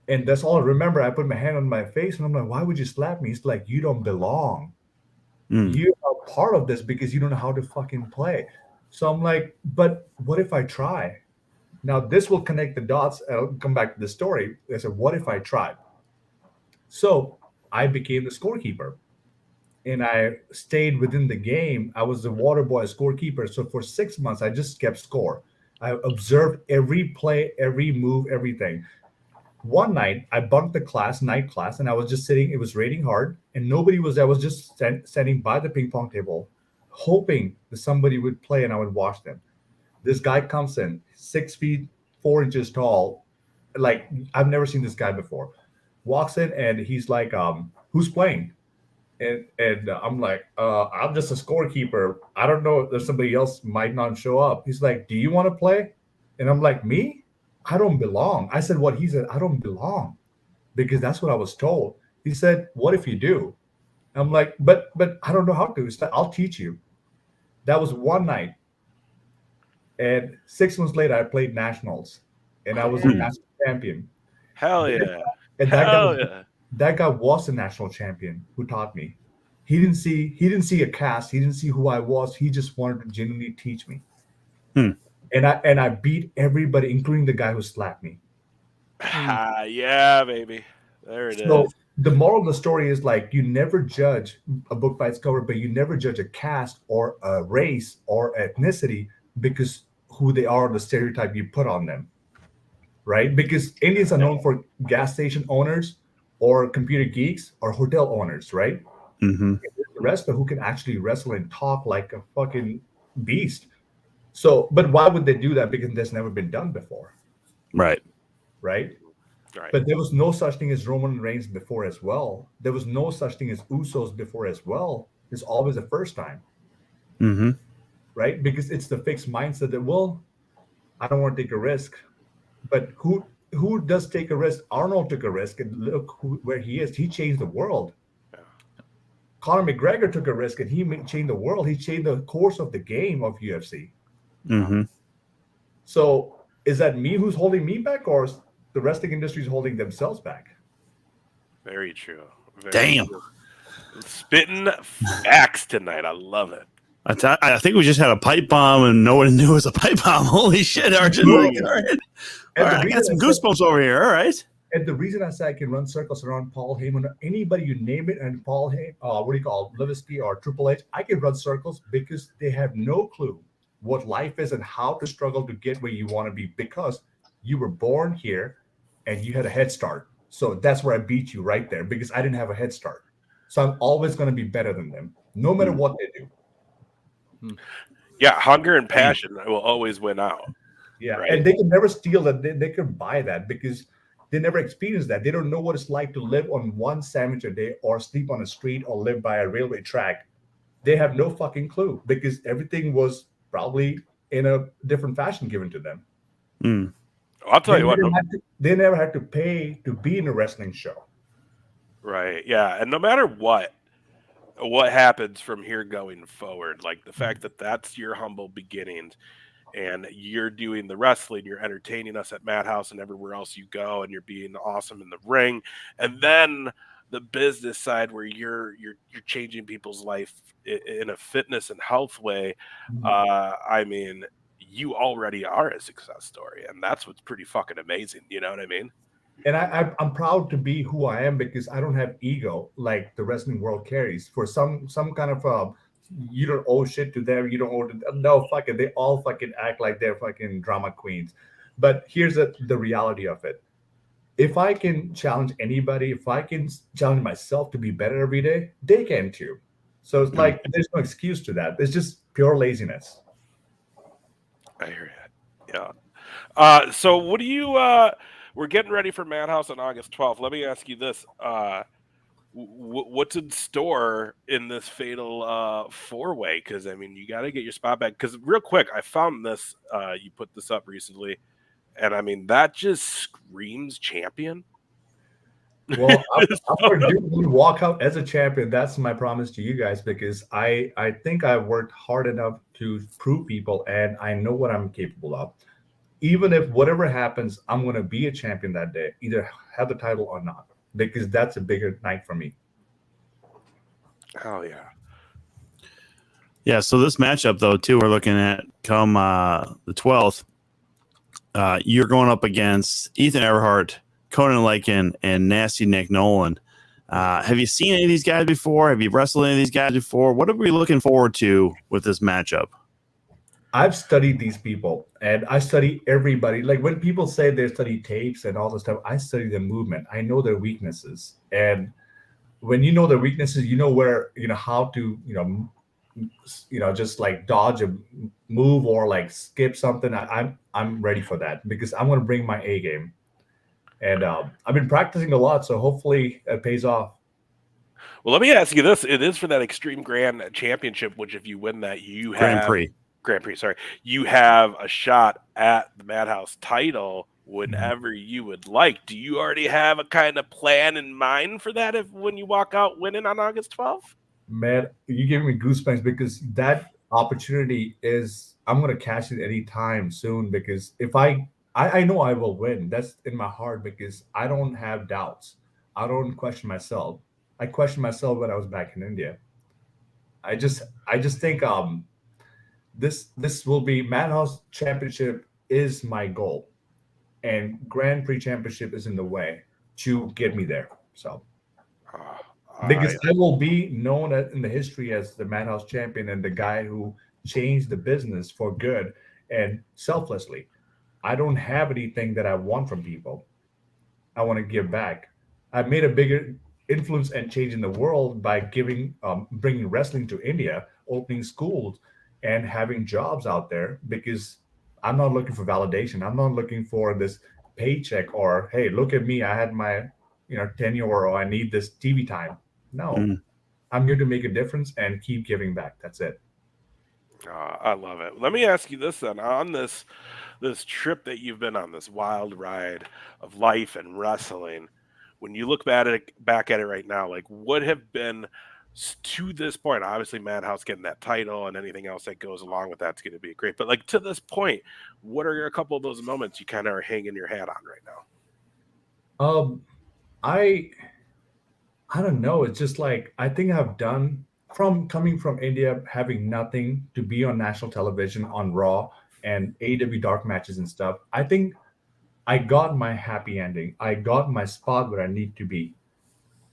And that's all I remember. I put my hand on my face and I'm like, why would you slap me? He's like, you don't belong. You are part of this because you don't know how to fucking play. So I'm like, but what if I try? Now this will connect the dots. I'll come back to the story. I said, what if I tried? So I became the scorekeeper and I stayed within the game. I was the water boy scorekeeper. So for 6 months, I just kept score. I observed every play, every move, everything. One night, I bunked the night class, and I was just sitting. It was raining hard, and nobody was there. I was just standing by the ping pong table, hoping that somebody would play and I would watch them. This guy comes in, 6 feet 4 inches tall. Like, I've never seen this guy before. Walks in, and he's like, who's playing? And I'm like, I'm just a scorekeeper. I don't know if there's somebody else might not show up. He's like, do you want to play? And I'm like, me? I don't belong. I said what he said, I don't belong because that's what I was told. He said, what if you do? I'm like, but I don't know how to. It's like, I'll teach you. That was one night. And 6 months later, I played nationals and I was a national champion. Hell yeah. And Hell yeah. that guy was the national champion who taught me. He didn't see a cast. He didn't see who I was. He just wanted to genuinely teach me. And I beat everybody, including the guy who slapped me. Yeah, baby. There it So is. the moral of the story is like you never judge a book by its cover, but you never judge a caste or a race or ethnicity because who they are, the stereotype you put on them. Right? Because Indians are known for gas station owners or computer geeks or hotel owners, right? The wrestler who can actually wrestle and talk like a fucking beast. So, but why would they do that? Because that's never been done before. Right. Right? Right. But there was no such thing as Roman Reigns before as well. There was no such thing as Usos before as well. It's always the first time. Right? Because it's the fixed mindset that, well, I don't want to take a risk. But who does take a risk? Arnold took a risk, and look where he is. He changed the world. Conor McGregor took a risk, and he changed the world. He changed the course of the game of UFC. So is that me who's holding me back, or is the wrestling industry is holding themselves back? Very true. Damn. True. Spitting facts tonight. I love it. I think we just had a pipe bomb and no one knew it was a pipe bomb. Holy shit, Arjun. All right. I got some goosebumps over here. All right. And the reason I say I can run circles around Paul Heyman, anybody you name it, and Paul Heyman, what do you call it, Levitsky or Triple H, I can run circles because they have no clue what life is and how to struggle to get where you want to be because you were born here and you had a head start. So that's where I beat you right there because I didn't have a head start. So I'm always going to be better than them, no matter what they do. Yeah, hunger and passion will always win out. Yeah, right? And they can never steal that. They can buy that because they never experienced that. They don't know what it's like to live on one sandwich a day or sleep on a street or live by a railway track. They have no fucking clue because everything was probably in a different fashion given to them. I'll tell you what. They never had to pay to be in a wrestling show. Right. Yeah. And no matter what happens from here going forward, like the fact that that's your humble beginnings and you're doing the wrestling, you're entertaining us at Madhouse and everywhere else you go, and you're being awesome in the ring, and then the business side where you're changing people's life in a fitness and health way. I mean, you already are a success story, and that's what's pretty fucking amazing. You know what I mean? And I'm proud to be who I am because I don't have ego like the wrestling world carries. For some kind of you don't owe shit to them. You don't owe to, no, fuck it. They all fucking act like they're fucking drama queens. But here's the reality of it. If I can challenge anybody, if I can challenge myself to be better every day, they can too. So it's like there's no excuse to that. It's just pure laziness. I hear you. Yeah. So what do you? We're getting ready for Madhouse on August 12th. Let me ask you this: what's in store in this fatal four-way? Because I mean, you got to get your spot back. Because real quick, I found this. You put this up recently, and I mean that just screams champion. Well, I'm going to walk out as a champion. That's my promise to you guys because I think I've worked hard enough to prove people, and I know what I'm capable of. Even if whatever happens, I'm going to be a champion that day, either have the title or not, because that's a bigger night for me. Oh, yeah. Yeah, so this matchup, though, too, we're looking at come the 12th. You're going up against Ethan Everhart, Conan Lycan, and Nasty Nick Nolan. Have you seen any of these guys before? Have you wrestled any of these guys before? What are we looking forward to with this matchup? I've studied these people and I study everybody. Like when people say they study tapes and all this stuff, I study their movement. I know their weaknesses. And when you know their weaknesses, you know where, how to, just like dodge a move or like skip something. I'm ready for that because I'm going to bring my A game. And I've been practicing a lot. So hopefully it pays off. Well, let me ask you this. It is for that Extreme Grand Championship, which if you win that, you have Grand Prix, sorry. You have a shot at the Madhouse title whenever you would like. Do you already have a kind of plan in mind for that when you walk out winning on August 12th? Man, you give me goosebumps because that opportunity is I'm going to cash it anytime soon because if I know I will win. That's in my heart because I don't have doubts. I don't question myself. I questioned myself when I was back in India. I just think this will be Madhouse Championship is my goal, and Grand Prix Championship is in the way to get me there. So, because I will be known in the history as the Madhouse Champion and the guy who changed the business for good and selflessly. I don't have anything that I want from people. I want to give back. I've made a bigger influence and change in the world by bringing wrestling to India, opening schools, and having jobs out there because I'm not looking for validation. I'm not looking for this paycheck or, hey, look at me. I had my, tenure or I need this TV time. No, I'm here to make a difference and keep giving back. That's it. I love it. Let me ask you this then. On this trip that you've been on, this wild ride of life and wrestling, when you look back at it right now, like what have been to this point, obviously Madhouse getting that title and anything else that goes along with that's going to be great. But like to this point, what are a couple of those moments you kind of are hanging your hat on right now? I don't know. It's just like I think I've done from coming from India, having nothing to be on national television on Raw and AEW dark matches and stuff. I think I got my happy ending. I got my spot where I need to be.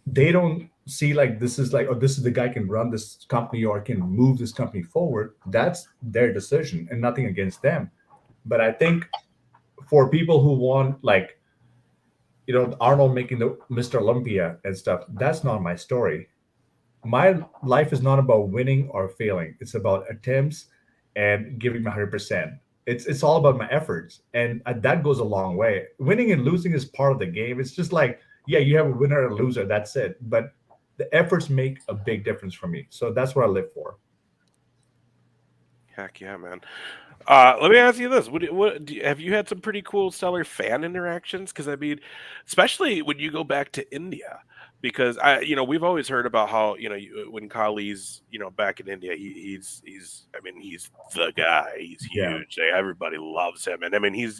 They don't see like this is like, oh, this is the guy can run this company or can move this company forward. That's their decision and nothing against them. But I think for people who want like, Arnold making the Mr. Olympia and stuff, that's not my story. My life is not about winning or failing. It's about attempts and giving my 100%. It's all about my efforts. And that goes a long way. Winning and losing is part of the game. It's just like, yeah, you have a winner and a loser. That's it. But the efforts make a big difference for me. So that's what I live for. Heck yeah, man. Let me ask you this: have you had some pretty cool stellar fan interactions? Because I mean, especially when you go back to India, because we've always heard about how, when Kali's, back in India, he's I mean, he's the guy. He's Yeah. huge. Everybody loves him, and I mean,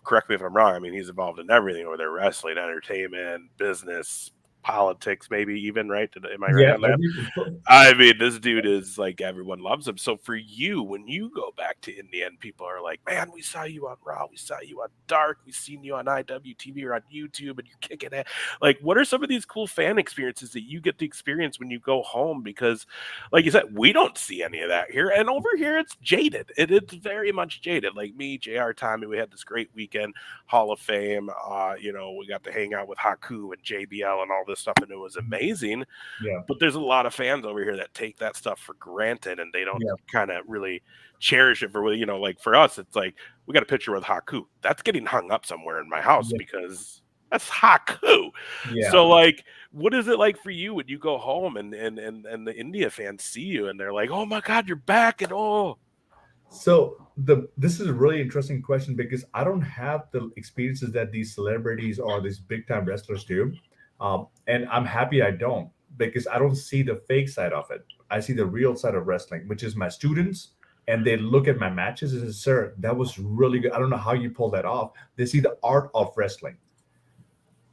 correct me if I'm wrong. I mean, he's involved in everything over there: wrestling, entertainment, business, politics, maybe even, right? Am I right Yeah. on that? I mean, this dude is like, everyone loves him. So for you, when you go back to India and people are like, man, we saw you on Raw, we saw you on Dark, we seen you on IWTV or on YouTube, and you're kicking it. Like, what are some of these cool fan experiences that you get to experience when you go home? Because, like you said, we don't see any of that here. And over here, it's jaded. It's very much jaded. Like me, JR, Tommy, we had this great weekend, Hall of Fame. We got to hang out with Haku and JBL and all this stuff, and it was amazing. Yeah. But there's a lot of fans over here that take that stuff for granted, and they don't Yeah. kind of really cherish it for, like for us, it's like, we got a picture with Haku. That's getting hung up somewhere in my house because that's Haku. Yeah. So like, what is it like for you when you go home and the India fans see you and they're like, oh my God, you're back, and So this is a really interesting question because I don't have the experiences that these celebrities or these big time wrestlers do, and I'm happy I don't, because I don't see the fake side of it. I see the real side of wrestling, which is my students, and they look at my matches and say, "Sir, that was really good. I don't know how you pull that off." They see the art of wrestling.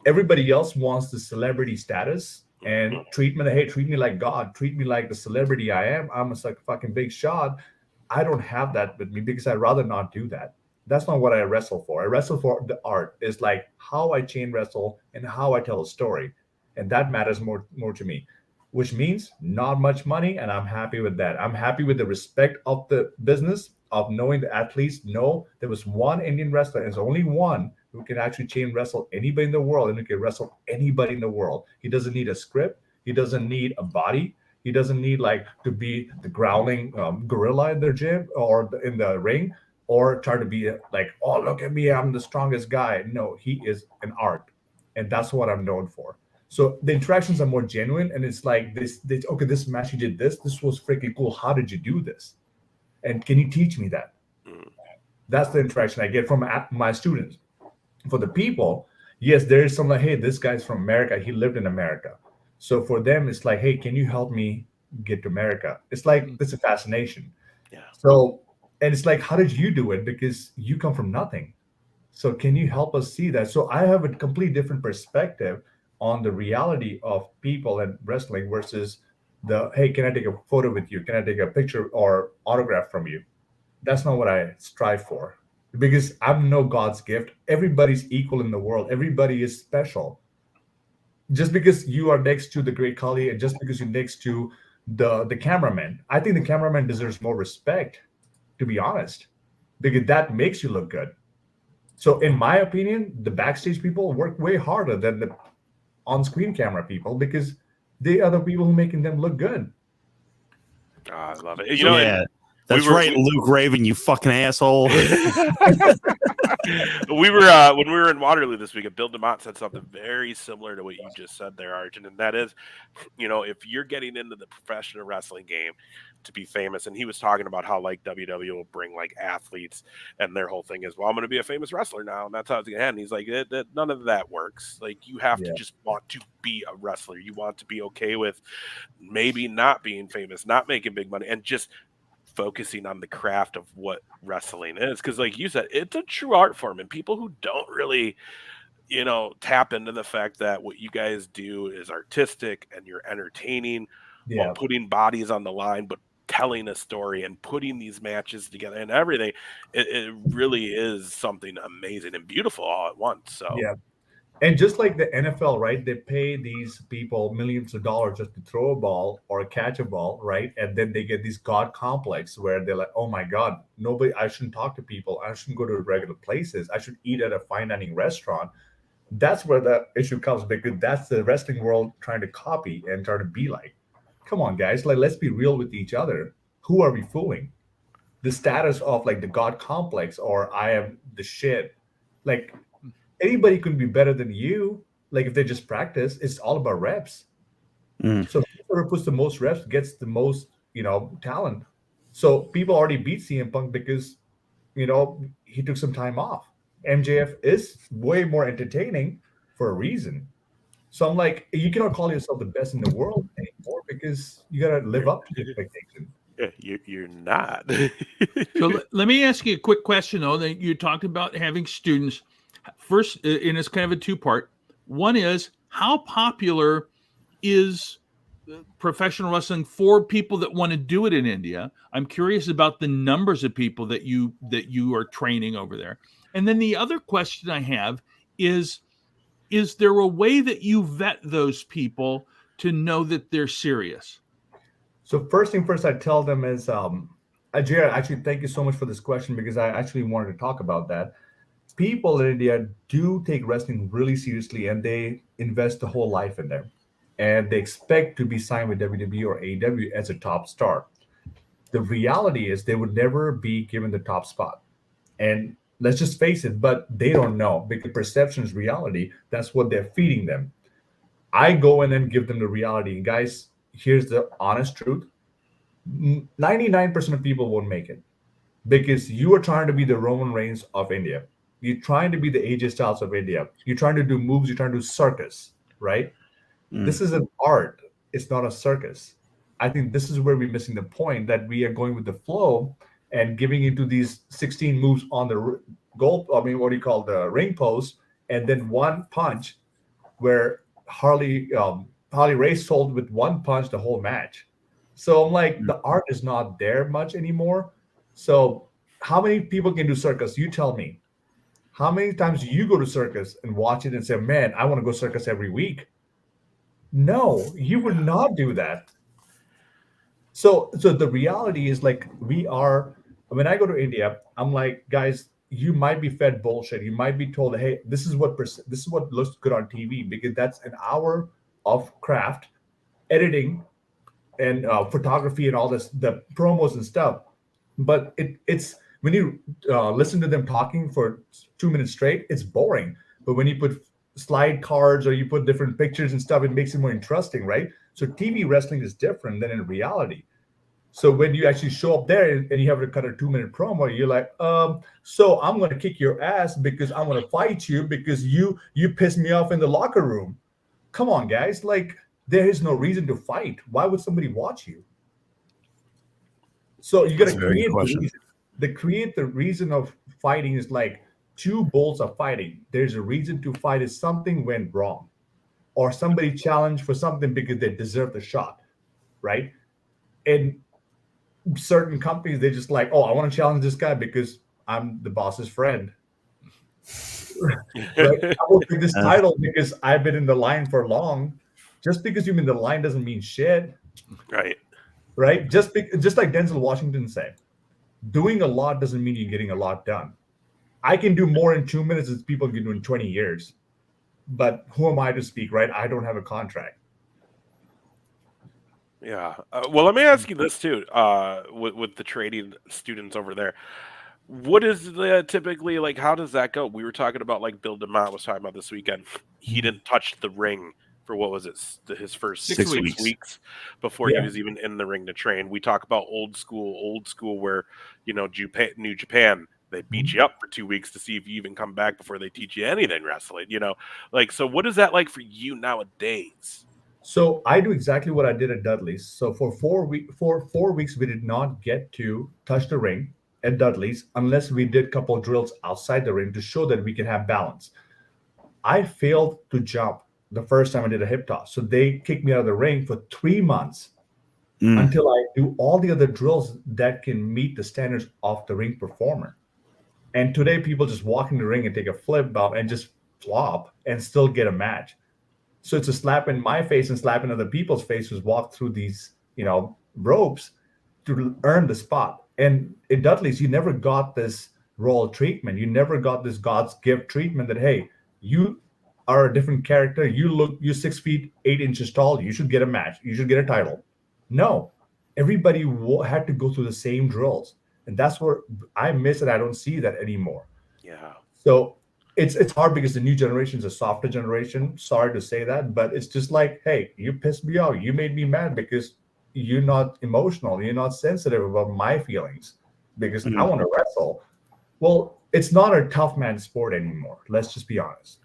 Everybody else wants the celebrity status and treatment. Hey, treat me like God. Treat me like the celebrity I am. I'm a fucking big shot. I don't have that with me because I'd rather not do that. That's not what I wrestle for. I wrestle for the art. Is like how I chain wrestle and how I tell a story, and that matters more to me. Which means not much money, and I'm happy with that. I'm happy with the respect of the business of knowing the athletes know there was one Indian wrestler, and there's only one who can actually chain wrestle anybody in the world, and who can wrestle anybody in the world. He doesn't need a script. He doesn't need a body. He doesn't need like to be the growling gorilla in the gym or in the ring, or try to be like, oh, look at me, I'm the strongest guy. No, he is an art, and that's what I'm known for. So the interactions are more genuine, and it's like this okay, this match you did this. This was freaking cool. How did you do this? And can you teach me that? That's the interaction I get from my students. For the people, yes, there is some like, hey, this guy's from America. He lived in America. So for them, it's like, hey, can you help me get to America? It's like it's a fascination. Yeah. So, and it's like, how did you do it? Because you come from nothing. So can you help us see that? So I have a completely different perspective on the reality of people and wrestling versus the, hey, can I take a photo with you? Can I take a picture or autograph from you? That's not what I strive for, because I'm no God's gift. Everybody's equal in the world. Everybody is special. Just because you are next to the great Kali, and just because you're next to the cameraman, I think the cameraman deserves more respect, to be honest, because that makes you look good. So in my opinion, the backstage people work way harder than the on-screen camera people, because they are the people who are making them look good. Oh, I love it. That's right, Luke Raven, you fucking asshole. We were when we were in Waterloo this week, Bill DeMott said something very similar to what you just said there, Arjun, and that is, if you're getting into the professional wrestling game to be famous, and he was talking about how like WWE will bring like athletes, and their whole thing is, well, I'm going to be a famous wrestler now, and that's how it's going to end. He's like, none of that works. Like, you have to just want to be a wrestler. You want to be okay with maybe not being famous, not making big money, and just focusing on the craft of what wrestling is, because like you said, it's a true art form, and people who don't really tap into the fact that what you guys do is artistic and you're entertaining while putting bodies on the line, but telling a story and putting these matches together and everything, it really is something amazing and beautiful all at once. So and just like the NFL, right? They pay these people millions of dollars just to throw a ball or catch a ball, right? And then they get this God complex where they're like, oh my God, I shouldn't talk to people. I shouldn't go to regular places. I should eat at a fine dining restaurant. That's where the issue comes, because that's the wrestling world trying to copy and try to be like. Come on, guys. Like, let's be real with each other. Who are we fooling? The status of like the God complex, or I am the shit. Like, anybody could be better than you. Like, if they just practice, it's all about reps. So whoever puts the most reps gets the most, talent. So people already beat CM Punk because, he took some time off. MJF is way more entertaining for a reason. So I'm like, you cannot call yourself the best in the world anymore because you got to live up to the expectation. You're not. So let me ask you a quick question, though. That you talked about having students. First, and it's kind of a two-part. One is, how popular is professional wrestling for people that want to do it in India? I'm curious about the numbers of people that you are training over there. And then the other question I have is there a way that you vet those people to know that they're serious? So first thing first, I tell them is, Jared, actually, thank you so much for this question because I actually wanted to talk about that. People in India do take wrestling really seriously and they invest the whole life in them. And they expect to be signed with WWE or AEW as a top star. The reality is they would never be given the top spot. And let's just face it, but they don't know because perception is reality. That's what they're feeding them. I go in and give them the reality. And guys, here's the honest truth. 99% of people won't make it because you are trying to be the Roman Reigns of India. You're trying to be the AJ Styles of India. You're trying to do moves. You're trying to do circus, right? This is an art. It's not a circus. I think this is where we're missing the point that we are going with the flow and giving into these 16 moves on the goal. I mean, what do you call the ring post? And then one punch where Harley Race sold with one punch the whole match. So I'm like, the art is not there much anymore. So how many people can do circus? You tell me. How many times do you go to circus and watch it and say, man, I want to go circus every week? No, you would not do that. So the reality is like we are. When I go to India, I'm like, guys, you might be fed bullshit. You might be told, hey, this is what looks good on TV because that's an hour of craft, editing, and photography and all this, the promos and stuff. But it's when you listen to them talking for 2 minutes straight, it's boring. But when you put slide cards or you put different pictures and stuff, it makes it more interesting, right? So TV wrestling is different than in reality. So when you actually show up there and you have to cut a 2-minute promo, you're like, so I'm going to kick your ass because I'm going to fight you because you pissed me off in the locker room. Come on, guys. Like, there is no reason to fight. Why would somebody watch you? So you got to create the reason of fighting is like two bulls are fighting. There's a reason to fight is something went wrong or somebody challenged for something because they deserve the shot, right? And certain companies, they just like, oh, I want to challenge this guy because I'm the boss's friend. Right? I will take this title because I've been in the line for long. Just because you're in the line doesn't mean shit. Right? Just like Denzel Washington said, doing a lot doesn't mean you're getting a lot done. I can do more in 2 minutes than people can do in 20 years. But who am I to speak, right? I don't have a contract. Yeah. Well, let me ask you this too. With the trading students over there, what is typically like? How does that go? We were talking about like Bill DeMott was talking about this weekend. He didn't touch the ring for what was it? His first 6 weeks before he was even in the ring to train. We talk about old school where New Japan. They beat you up for 2 weeks to see if you even come back before they teach you anything wrestling. Like, so what is that like for you nowadays? So I do exactly what I did at Dudley's. So for 4 weeks, we did not get to touch the ring at Dudley's unless we did a couple of drills outside the ring to show that we can have balance. I failed to jump the first time I did a hip toss. So they kicked me out of the ring for 3 months until I do all the other drills that can meet the standards of the ring performer. And today people just walk in the ring and take a flip bump and just flop and still get a match. So it's a slap in my face and slap in other people's faces, walk through these, ropes to earn the spot. And in Dudley's, you never got this royal treatment. You never got this God's gift treatment that, hey, you are a different character. You're 6 feet 8 inches tall. You should get a match. You should get a title. No, everybody had to go through the same drills. And that's where I miss it. I don't see that anymore. Yeah. So it's hard because the new generation is a softer generation. Sorry to say that, but it's just like, hey, you pissed me off. You made me mad because you're not emotional. You're not sensitive about my feelings because I want to wrestle. Well, it's not a tough man sport anymore. Let's just be honest.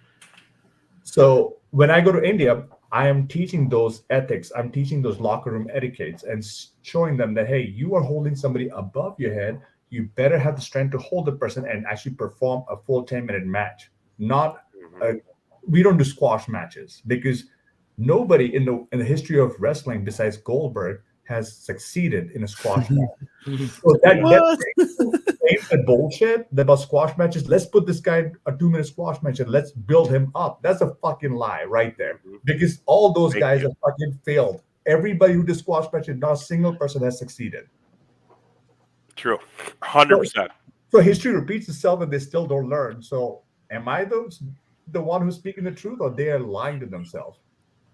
So when I go to India, I am teaching those ethics. I'm teaching those locker room etiquettes and showing them that, hey, you are holding somebody above your head. You better have the strength to hold the person and actually perform a full 10-minute match. Not, we don't do squash matches because nobody in the history of wrestling besides Goldberg has succeeded in a squash match. So that bullshit about squash matches. Let's put this guy in a 2-minute squash match and let's build him up. That's a fucking lie right there. Because all those guys have fucking failed. Everybody who did squash matches, not a single person has succeeded. True, 100%. So history repeats itself, and they still don't learn. So am I the one who's speaking the truth, or they are lying to themselves?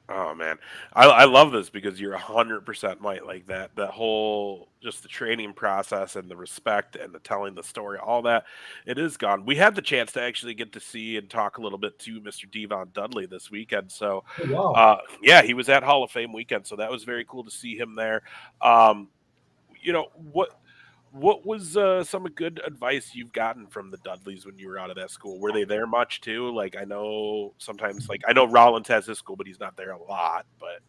Oh man, I love this because you're 100% right. Like that whole just the training process and the respect and the telling the story, all that it is gone. We had the chance to actually get to see and talk a little bit to Mr. Devon Dudley this weekend. So, Wow. yeah, he was at Hall of Fame weekend, so that was very cool to see him there. Um, you know what was some good advice you've gotten from the Dudleys when you were out of that school? Were they there much too? Like I know sometimes, like I know Rollins has his school, but he's not there a lot. But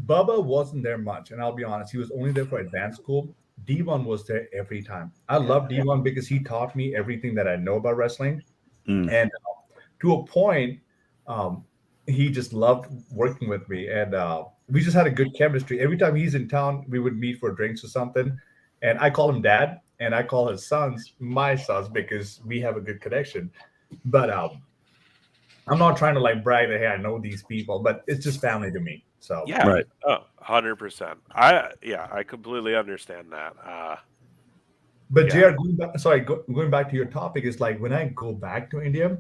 Bubba wasn't there much, and I'll be honest, he was only there for advanced school. Devon was there every time. I love Devon because he taught me everything that I know about wrestling, and to a point, um, he just loved working with me, and we just had a good chemistry. Every time he's in town, we would meet for drinks or something, and I call him dad, and I call his sons my sons because we have a good connection. But I'm not trying to like brag that hey, I know these people, but it's just family to me. So yeah, Right. oh, 100%. I completely understand that. But Yeah, JR, going back to your topic is like when I go back to India,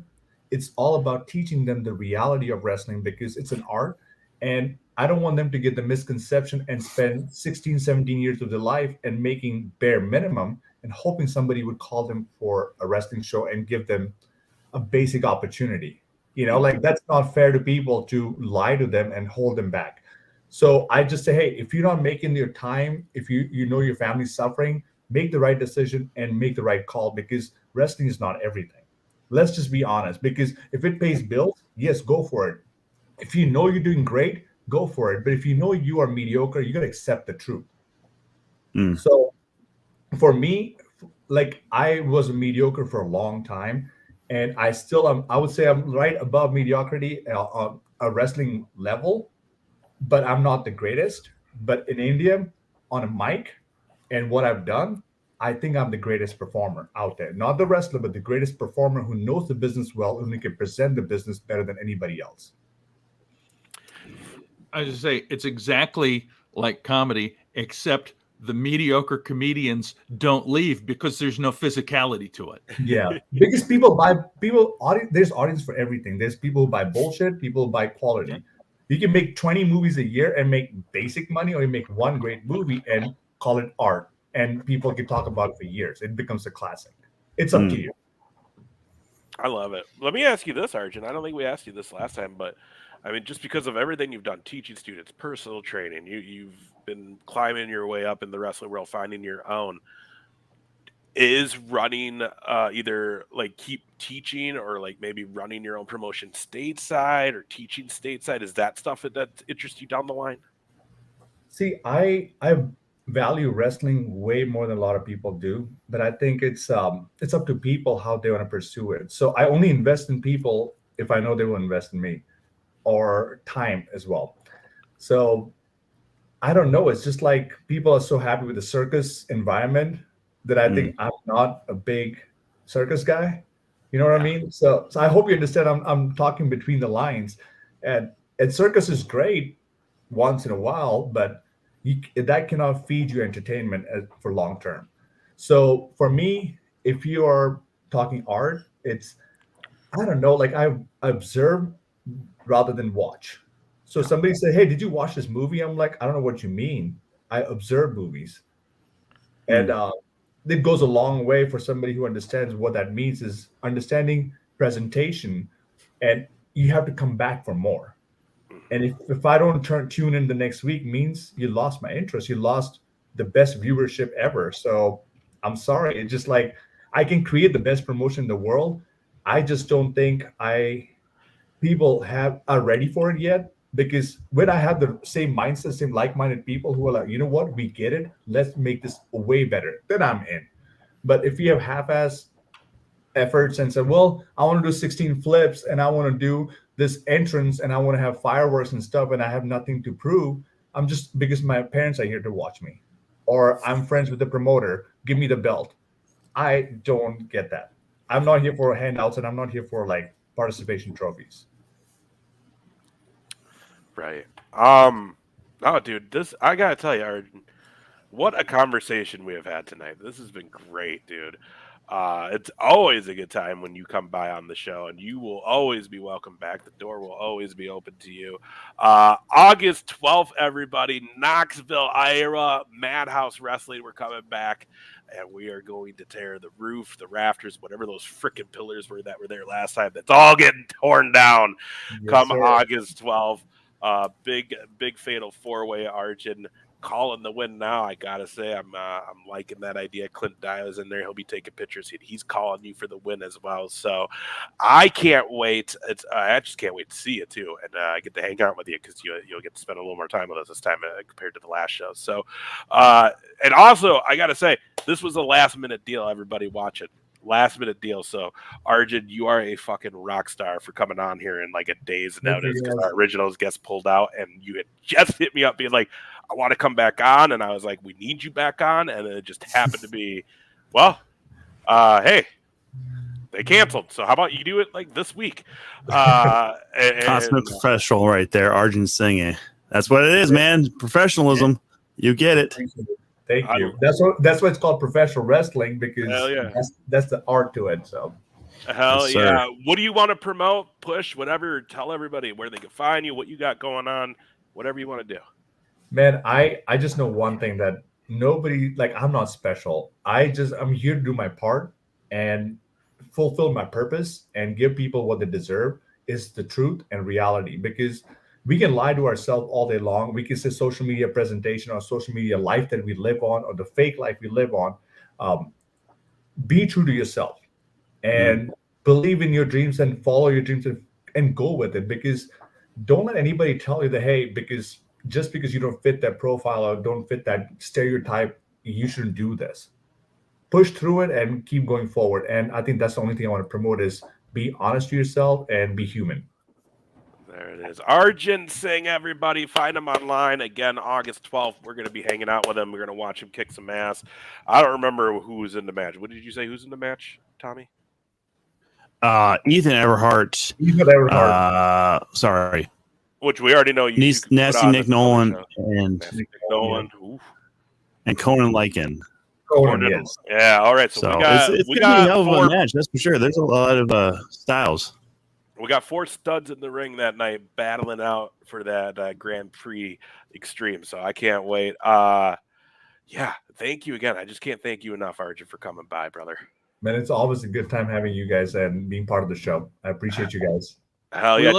it's all about teaching them the reality of wrestling because it's an art. And I don't want them to get the misconception and spend 16, 17 years of their life and making bare minimum and hoping somebody would call them for a wrestling show and give them a basic opportunity. Like that's not fair to people to lie to them and hold them back. So I just say, hey, if you're not making your time, if you know your family's suffering, make the right decision and make the right call because wrestling is not everything. Let's just be honest. Because if it pays bills, yes, go for it. If you know you're doing great, go for it. But if you know you are mediocre, you gotta accept the truth. Mm. So for me, like I was a mediocre for a long time, and I still am. I would say I'm right above mediocrity on a wrestling level, but I'm not the greatest. But in India, on a mic, and what I've done, I think I'm the greatest performer out there. Not the wrestler, but the greatest performer who knows the business well and who can present the business better than anybody else. I just say it's exactly like comedy, except the mediocre comedians don't leave because there's no physicality to it. Yeah, because people buy people. There's audience for everything. There's people who buy bullshit. People who buy quality. You can make 20 movies a year and make basic money, or you make one great movie and call it art, and people can talk about it for years. It becomes a classic. It's up to you. I love it. Let me ask you this, Arjun. I don't think we asked you this last time, but I mean, just because of everything you've done, teaching students, personal training, you've been climbing your way up in the wrestling world, finding your own. Is running either like keep teaching or like maybe running your own promotion stateside or teaching stateside? Is that stuff that interests you down the line? See, I value wrestling way more than a lot of people do, but I think it's up to people how they want to pursue it. So I only invest in people if I know they will invest in me or time as well. So I don't know. It's just like people are so happy with the circus environment that I think I'm not a big circus guy. You know what I mean? So I hope you understand. I'm talking between the lines, and circus is great once in a while, but that cannot feed you entertainment for long term. So for me, if you are talking art, it's I don't know. Like I observe rather than watch. So somebody said, "Hey, did you watch this movie?" I'm like, "I don't know what you mean. I observe movies." And it goes a long way for somebody who understands what that means is understanding presentation, and you have to come back for more. And if I don't tune in the next week, means you lost my interest. You lost the best viewership ever. So I'm sorry. It's just like I can create the best promotion in the world. I just don't think people are ready for it yet. Because when I have the same mindset, same like-minded people who are like, you know what, we get it, let's make this way better, then I'm in. But if you have half-ass efforts and said, well, I want to do 16 flips and I want to do this entrance and I want to have fireworks and stuff and I have nothing to prove, I'm just because my parents are here to watch me, or I'm friends with the promoter, give me the belt. I don't get that. I'm not here for handouts and I'm not here for like participation trophies. Right. Oh, dude, this I gotta tell you, Arjun, what a conversation we have had tonight. This has been great, dude. It's always a good time when you come by on the show, and you will always be welcome back. The door will always be open to you. August 12th, everybody, Knoxville, Iowa, Madhouse Wrestling. We're coming back, and we are going to tear the roof, the rafters, whatever those freaking pillars were that were there last time. That's all getting torn down. Yes, Come sir. August 12th. Big fatal four-way. Arjun calling the win now. I gotta say, I'm liking that idea. Clint Dyer's in there. He'll be taking pictures. He's calling you for the win as well. So I can't wait. I just can't wait to see you too, and I get to hang out with you because you'll get to spend a little more time with us this time compared to the last show. So, and also I gotta say, this was a last minute deal. Everybody watching. Last minute deal. So Arjun, you are a fucking rock star for coming on here in like a day's notice because our original guest pulled out and you had just hit me up being like, I want to come back on. And I was like, we need you back on. And it just happened to be, well, hey, they canceled. So how about you do it like this week? Consummate professional right there, Arjun Singh. That's what it is, man. Professionalism. You get it. Thank you. That's what it's called, professional wrestling, because that's the art to it. So hell yeah. What do you want to promote, push, whatever? Tell everybody where they can find you, what you got going on, whatever you want to do. Man, I just know one thing, that nobody, like, I'm not special. I'm here to do my part and fulfill my purpose and give people what they deserve, is the truth and reality. Because we can lie to ourselves all day long. We can say social media presentation or social media life that we live on, or the fake life we live on. Be true to yourself and believe in your dreams and follow your dreams and go with it. Because don't let anybody tell you that, hey, because just because you don't fit that profile or don't fit that stereotype, you shouldn't do this. Push through it and keep going forward. And I think that's the only thing I want to promote is be honest to yourself and be human. There it is. Arjun Singh, everybody. Find him online. Again, August 12th. We're going to be hanging out with him. We're going to watch him kick some ass. I don't remember who was in the match. What did you say? Who's in the match, Tommy? Ethan Everhart. Ethan Everhart. Sorry. Which we already know. Nasty Nick Nolan and Nick Nolan. And Conan Lycan. Yes. Yeah, all right. So it's going to be a hell of a match, that's for sure. There's a lot of styles. We got 4 studs in the ring that night battling out for that Grand Prix Extreme. So I can't wait. Yeah, thank you again. I just can't thank you enough, Arjun, for coming by, brother. Man, it's always a good time having you guys and being part of the show. I appreciate you guys. Hell yeah.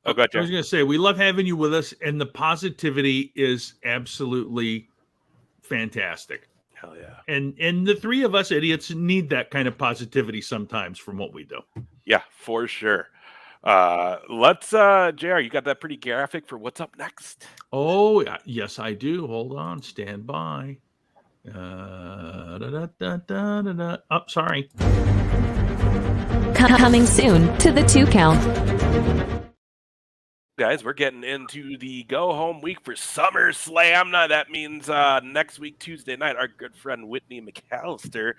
I was going to say, we love having you with us, and the positivity is absolutely fantastic. Hell yeah. And the three of us idiots need that kind of positivity sometimes from what we do. Yeah, for sure. Let's JR, you got that pretty graphic for what's up next? Oh, yes, I do. Hold on, stand by. Sorry. Coming soon to the 2 Count. Guys, we're getting into the go-home week for SummerSlam. Now, that means next week, Tuesday night, our good friend Whitney McAllister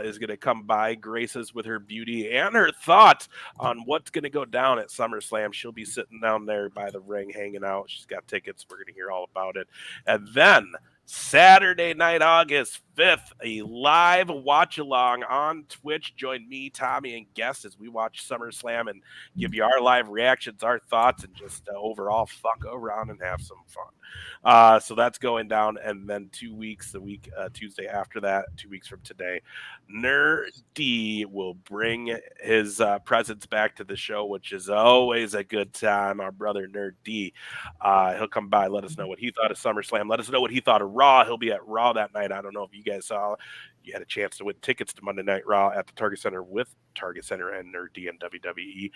is going to come by, grace us with her beauty and her thoughts on what's going to go down at SummerSlam. She'll be sitting down there by the ring, hanging out. She's got tickets. We're going to hear all about it. And then Saturday night, August 5th, a live watch-along on Twitch. Join me, Tommy, and guests as we watch SummerSlam and give you our live reactions, our thoughts, and just overall fuck around and have some fun. So that's going down. And then 2 weeks, Tuesday after that, 2 weeks from today, Nerd D will bring his presence back to the show, which is always a good time. Our brother Nerd D, he'll come by, let us know what he thought of SummerSlam. Let us know what he thought of Raw. He'll be at Raw that night. I don't know if you guys saw. you had a chance to win tickets to Monday Night Raw at the Target Center with Target Center and Nerdy and WWE.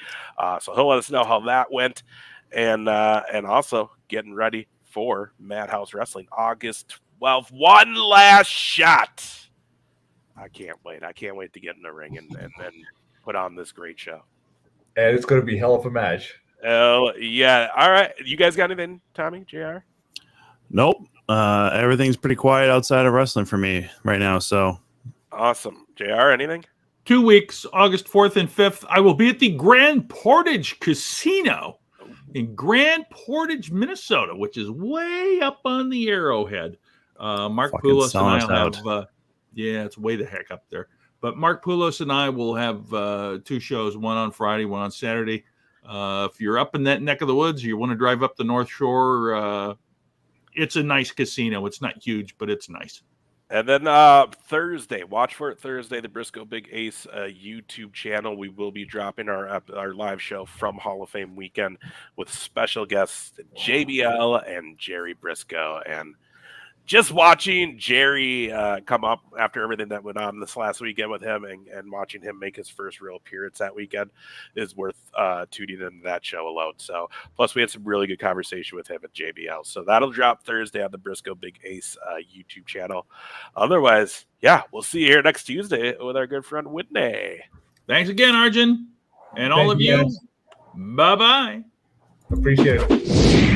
So he'll let us know how that went, and also getting ready for Madhouse Wrestling August 12th. One last shot. I can't wait. I can't wait to get in the ring and put on this great show. And it's going to be hell of a match. Oh, yeah. All right. You guys got anything, Tommy, JR? Nope. Everything's pretty quiet outside of wrestling for me right now. So awesome. JR, anything? 2 weeks, August 4th and 5th, I will be at the Grand Portage Casino in Grand Portage, Minnesota, which is way up on the Arrowhead. Mark Fucking Poulos and I selling will have, it's way the heck up there. But Mark Poulos and I will have 2 shows, one on Friday, one on Saturday. If you're up in that neck of the woods, you want to drive up the North Shore, it's a nice casino. It's not huge, but it's nice. And then Thursday, watch for it Thursday, the Briscoe Big Ace YouTube channel. We will be dropping our live show from Hall of Fame weekend with special guests JBL and Jerry Briscoe. And just watching Jerry come up after everything that went on this last weekend with him and watching him make his first real appearance that weekend is worth tuning into that show alone. So, plus we had some really good conversation with him at JBL. So that'll drop Thursday on the Briscoe Big Ace YouTube channel. Otherwise, yeah, we'll see you here next Tuesday with our good friend Whitney. Thanks again, Arjun. And all of you, bye-bye. Appreciate it.